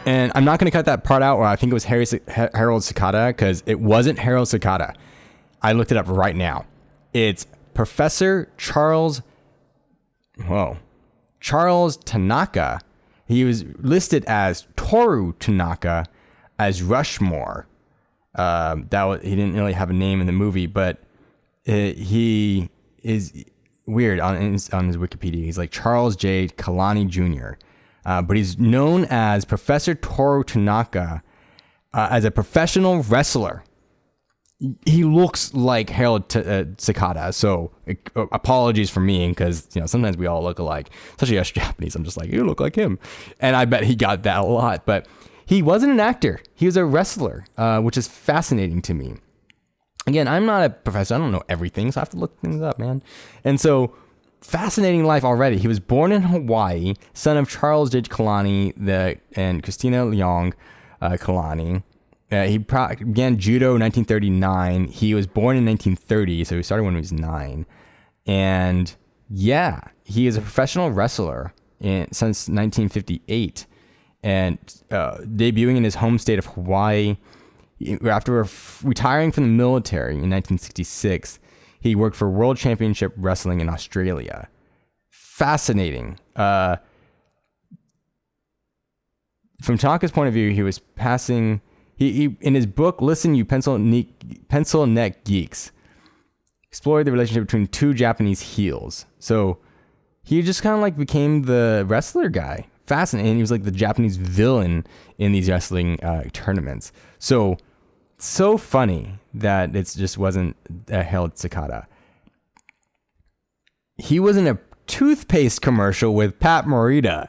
And I'm not going to cut that part out where I think it was Harold Sakata, because it wasn't Harold Sakata. I looked it up right now. It's Professor Charles Tanaka. He was listed as Toru Tanaka as Rushmore. He didn't really have a name in the movie, but he is weird on his Wikipedia. He's like Charles J. Kalani Jr., but he's known as Professor Toru Tanaka as a professional wrestler. He looks like Harold Sakata, so apologies for me, because sometimes we all look alike, especially us Japanese. I'm just like, you look like him, and I bet he got that a lot. But he wasn't an actor; he was a wrestler, which is fascinating to me. Again, I'm not a professor; I don't know everything, so I have to look things up, man. And so, fascinating life already. He was born in Hawaii, son of Charles J. Kalani and Christina Leong Kalani. He began judo in 1939. He was born in 1930, so he started when he was 9. And yeah, he is a professional wrestler since 1958, and debuting in his home state of Hawaii. After retiring from the military in 1966, he worked for World Championship Wrestling in Australia. Fascinating. From Tanaka's point of view, he was passing. He in his book, Listen, You Pencil Neck Geeks, explored the relationship between two Japanese heels. So he just kind of like became the wrestler guy. Fascinating. He was like the Japanese villain in these wrestling tournaments. So funny that it just wasn't Harold Sakata. He was in a toothpaste commercial with Pat Morita.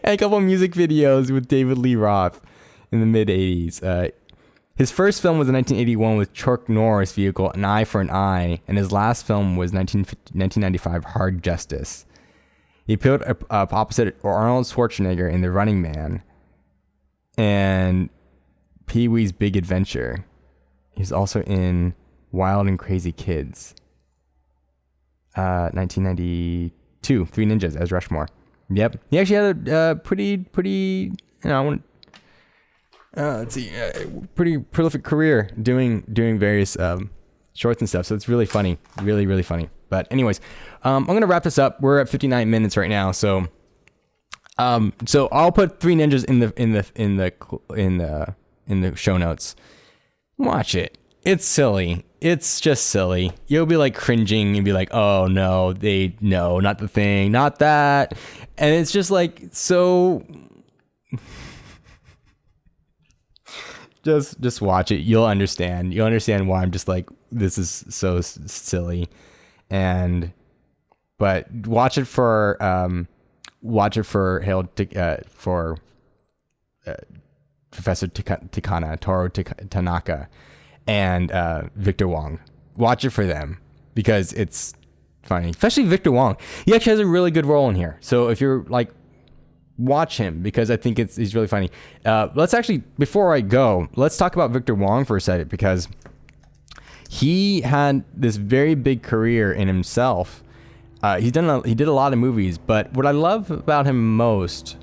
And a couple of music videos with David Lee Roth in the mid 80s. His first film was in 1981 with Chuck Norris' vehicle An Eye for an Eye, and his last film was 1995 Hard Justice. He appeared opposite Arnold Schwarzenegger in The Running Man and Pee-wee's Big Adventure. He's also in Wild and Crazy Kids. 1992, Three Ninjas as Rushmore. Yep, he actually had a pretty, pretty prolific career doing various shorts and stuff. So it's really funny, really, really funny. But anyways, I'm gonna wrap this up. We're at 59 minutes right now, so I'll put Three Ninjas in the show notes. Watch it. It's silly. It's just silly. You'll be like cringing and be like, oh no, no, not the thing, not that. And it's just like, so just watch it. You'll understand. You'll understand why I'm just like, this is so silly. But watch it for Harold, for Professor Tikana, Toru Tanaka, and Victor Wong. Watch it for them because it's funny, especially Victor Wong. He actually has a really good role in here. So if you're like, watch him because I think he's really funny. Let's actually, before I go, let's talk about Victor Wong for a second because he had this very big career in himself. He did a lot of movies, but what I love about him most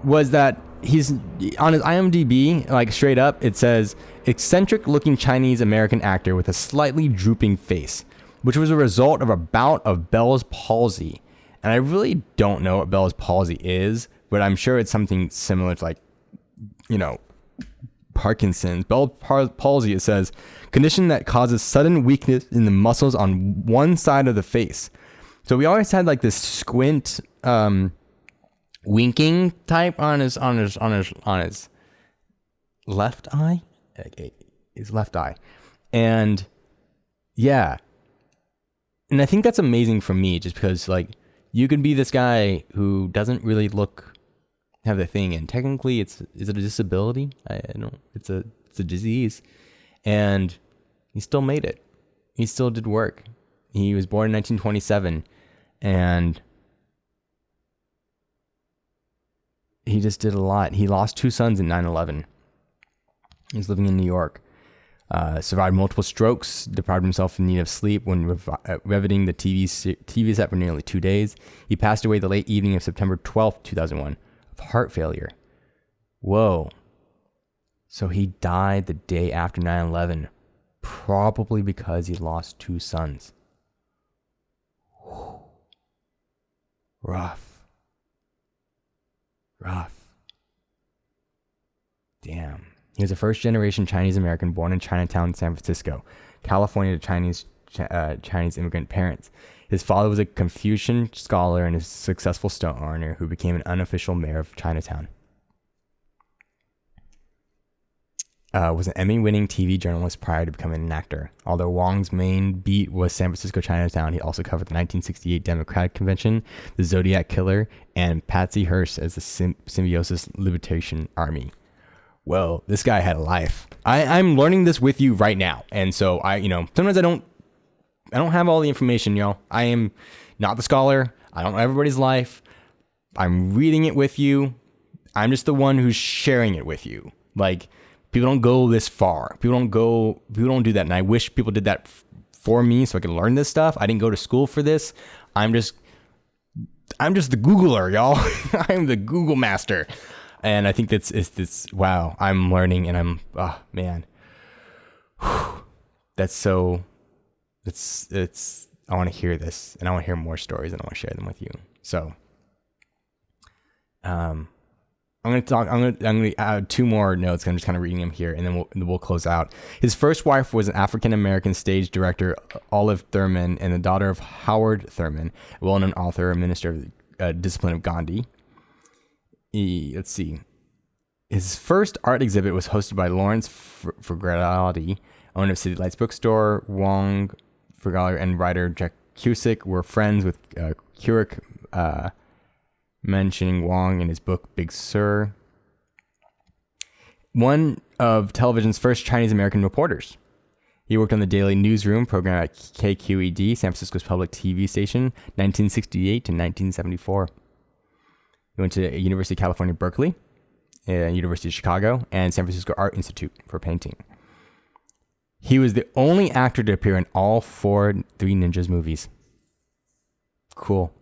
was that he's on his IMDb, like straight up, it says eccentric looking Chinese American actor with a slightly drooping face, which was a result of a bout of Bell's palsy. And I really don't know what Bell's palsy is, but I'm sure it's something similar to, like, Parkinson's. Bell's palsy, it says, condition that causes sudden weakness in the muscles on one side of the face. So we always had like this squint, winking type on his left eye, his left eye, and yeah, and I think that's amazing for me, just because like you could be this guy who doesn't really have the thing, and technically is it a disability? I don't. It's a disease, and he still made it. He still did work. He was born in 1927, and he just did a lot. He lost two sons in 9/11. He was living in New York. Survived multiple strokes, deprived himself of need of sleep when riveting the TV set for nearly 2 days. He passed away the late evening of September 12th, 2001, of heart failure. Whoa. So he died the day after 9/11, probably because he lost two sons. Rough. Damn. He was a first-generation Chinese American born in Chinatown, San Francisco, California, to Chinese immigrant parents. His father was a Confucian scholar and a successful stone owner who became an unofficial mayor of Chinatown. Was an Emmy-winning TV journalist prior to becoming an actor. Although Wong's main beat was San Francisco Chinatown, he also covered the 1968 Democratic Convention, the Zodiac Killer, and Patsy Hearst as the Symbiosis Liberation Army. Well, this guy had a life. I'm learning this with you right now, and so sometimes I don't have all the information, y'all. I am not the scholar. I don't know everybody's life. I'm reading it with you. I'm just the one who's sharing it with you. Like, people don't go this far. People don't do that. And I wish people did that for me so I could learn this stuff. I didn't go to school for this. I'm just the Googler, y'all. I'm the Google master. And I think that's wow. I'm learning, and I'm, oh man. It's I want to hear this, and I want to hear more stories, and I want to share them with you. So, I'm gonna add two more notes. I'm just kind of reading them here, and then we'll close out. His first wife was an African American stage director, Olive Thurman, and the daughter of Howard Thurman, a well-known author and minister of the discipline of Gandhi. Let's see. His first art exhibit was hosted by Lawrence Ferragalotti, owner of City Lights Bookstore. Wong, Ferragalotti, and writer Jack Cusick were friends with Kerouac, mentioning Wong in his book Big Sur. One of television's first Chinese American reporters. He worked on the Daily Newsroom program at KQED, San Francisco's public TV station, 1968 to 1974. He went to University of California, Berkeley, University of Chicago, and San Francisco Art Institute for painting. He was the only actor to appear in all 4 Three Ninjas movies. Cool.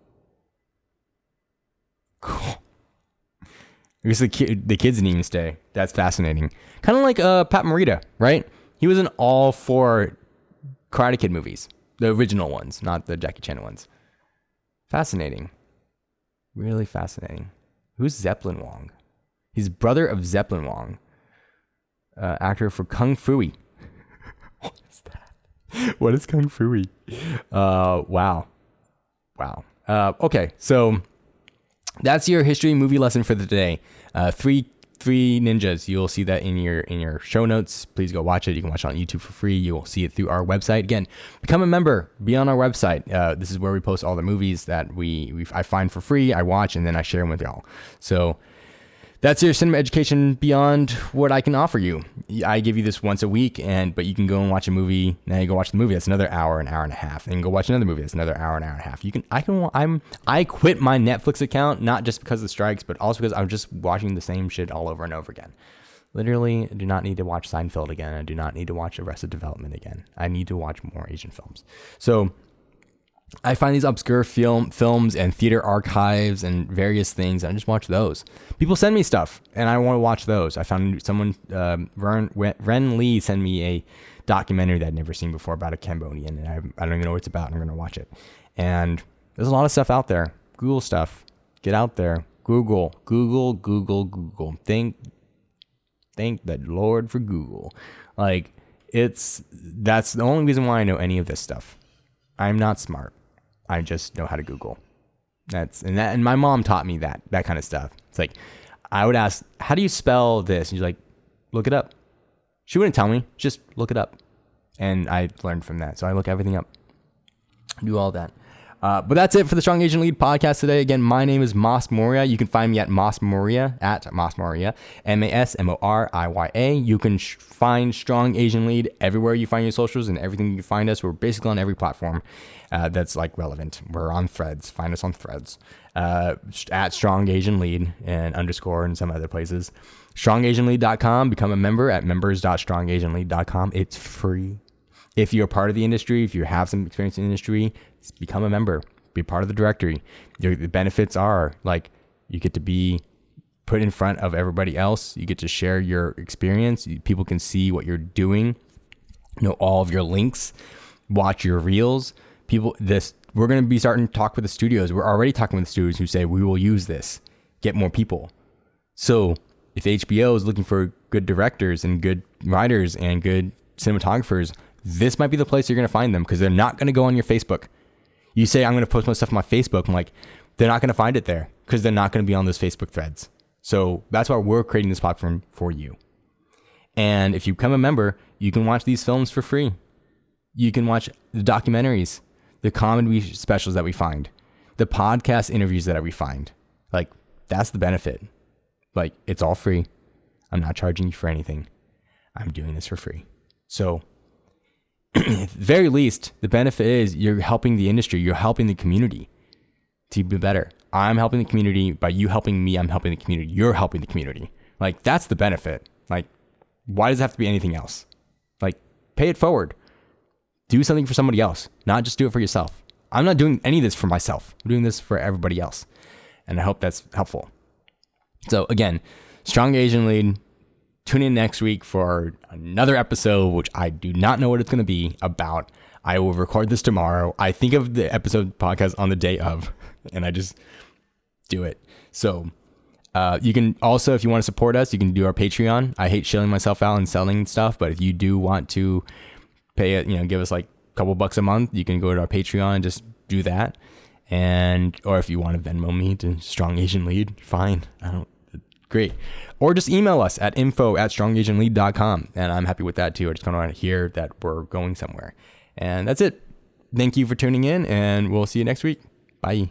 I guess the kids didn't even stay. That's fascinating. Kind of like Pat Morita, right? He was in all 4 Karate Kid movies. The original ones, not the Jackie Chan ones. Fascinating. Really fascinating. Who's Zeppelin Wong? He's brother of Zeppelin Wong. Actor for Kung Fu-y. What is that? What is Kung Fu-y? Wow. Okay, so that's your history movie lesson for the day. Three Ninjas. You'll see that in your show notes. Please go watch it. You can watch it on YouTube for free. You will see it through our website. Again, become a member. Be on our website. This is where we post all the movies that I find for free. I watch and then I share them with y'all. So that's your cinema education beyond what I can offer you. I give you this once a week, but you can go and watch a movie. Now you go watch the movie. That's another hour, an hour and a half. And go watch another movie. That's another hour, an hour and a half. I quit my Netflix account, not just because of the strikes, but also because I'm just watching the same shit all over and over again. Literally, I do not need to watch Seinfeld again. I do not need to watch Arrested Development again. I need to watch more Asian films. So I find these obscure films and theater archives and various things, and I just watch those. People send me stuff, and I want to watch those. I found someone, Ren Lee, sent me a documentary that I'd never seen before about a Cambodian, and I don't even know what it's about, and I'm going to watch it. And there's a lot of stuff out there. Google stuff. Get out there. Google. Thank the Lord for Google. That's the only reason why I know any of this stuff. I'm not smart. I just know how to Google. And my mom taught me that kind of stuff. It's like, I would ask, how do you spell this? And she's like, look it up. She wouldn't tell me, just look it up. And I learned from that. So I look everything up, do all that. But that's it for the Strong Asian Lead podcast today. Again, my name is Mas Moria. You can find me at Mas Moria, MasMoriya, You can find Strong Asian Lead everywhere you find your socials and everything you can find us. We're basically on every platform that's relevant. We're on Threads. Find us on Threads at Strong Asian Lead and _ and some other places. StrongAsianLead.com. Become a member at members.strongasianlead.com. It's free. If you're part of the industry, if you have some experience in the industry, become a member, be part of the directory. The benefits are you get to be put in front of everybody else. You get to share your experience. People can see what you're doing, know all of your links, watch your reels. We're going to be starting to talk with the studios. We're already talking with the studios who say, we will use this, get more people. So if HBO is looking for good directors and good writers and good cinematographers, this might be the place you're going to find them, because they're not going to go on your Facebook. You say, I'm going to post my stuff on my Facebook. I'm like, they're not going to find it there because they're not going to be on those Facebook threads. So that's why we're creating this platform for you. And if you become a member, you can watch these films for free. You can watch the documentaries, the comedy specials that we find, the podcast interviews that we find. That's the benefit. It's all free. I'm not charging you for anything. I'm doing this for free. So at the very least, the benefit is you're helping the industry. You're helping the community to be better. I'm helping the community. By you helping me, I'm helping the community. You're helping the community. That's the benefit. Why does it have to be anything else? Pay it forward. Do something for somebody else, not just do it for yourself. I'm not doing any of this for myself. I'm doing this for everybody else. And I hope that's helpful. So again, Strong Asian Lead. Tune in next week for another episode, which I do not know what it's going to be about. I will record this tomorrow. I think of the episode podcast on the day of, and I just do it. So You can also, if you want to support us, you can do our Patreon. I hate shilling myself out and selling stuff, but if you do want to pay it, give us like a couple bucks a month, you can go to our Patreon and just do that. Or if you want to Venmo me to Strong Asian Lead, fine. Great. Or just email us at info@strongasianlead.com. And I'm happy with that too. I just kind of want to hear that we're going somewhere. And that's it. Thank you for tuning in, and we'll see you next week. Bye.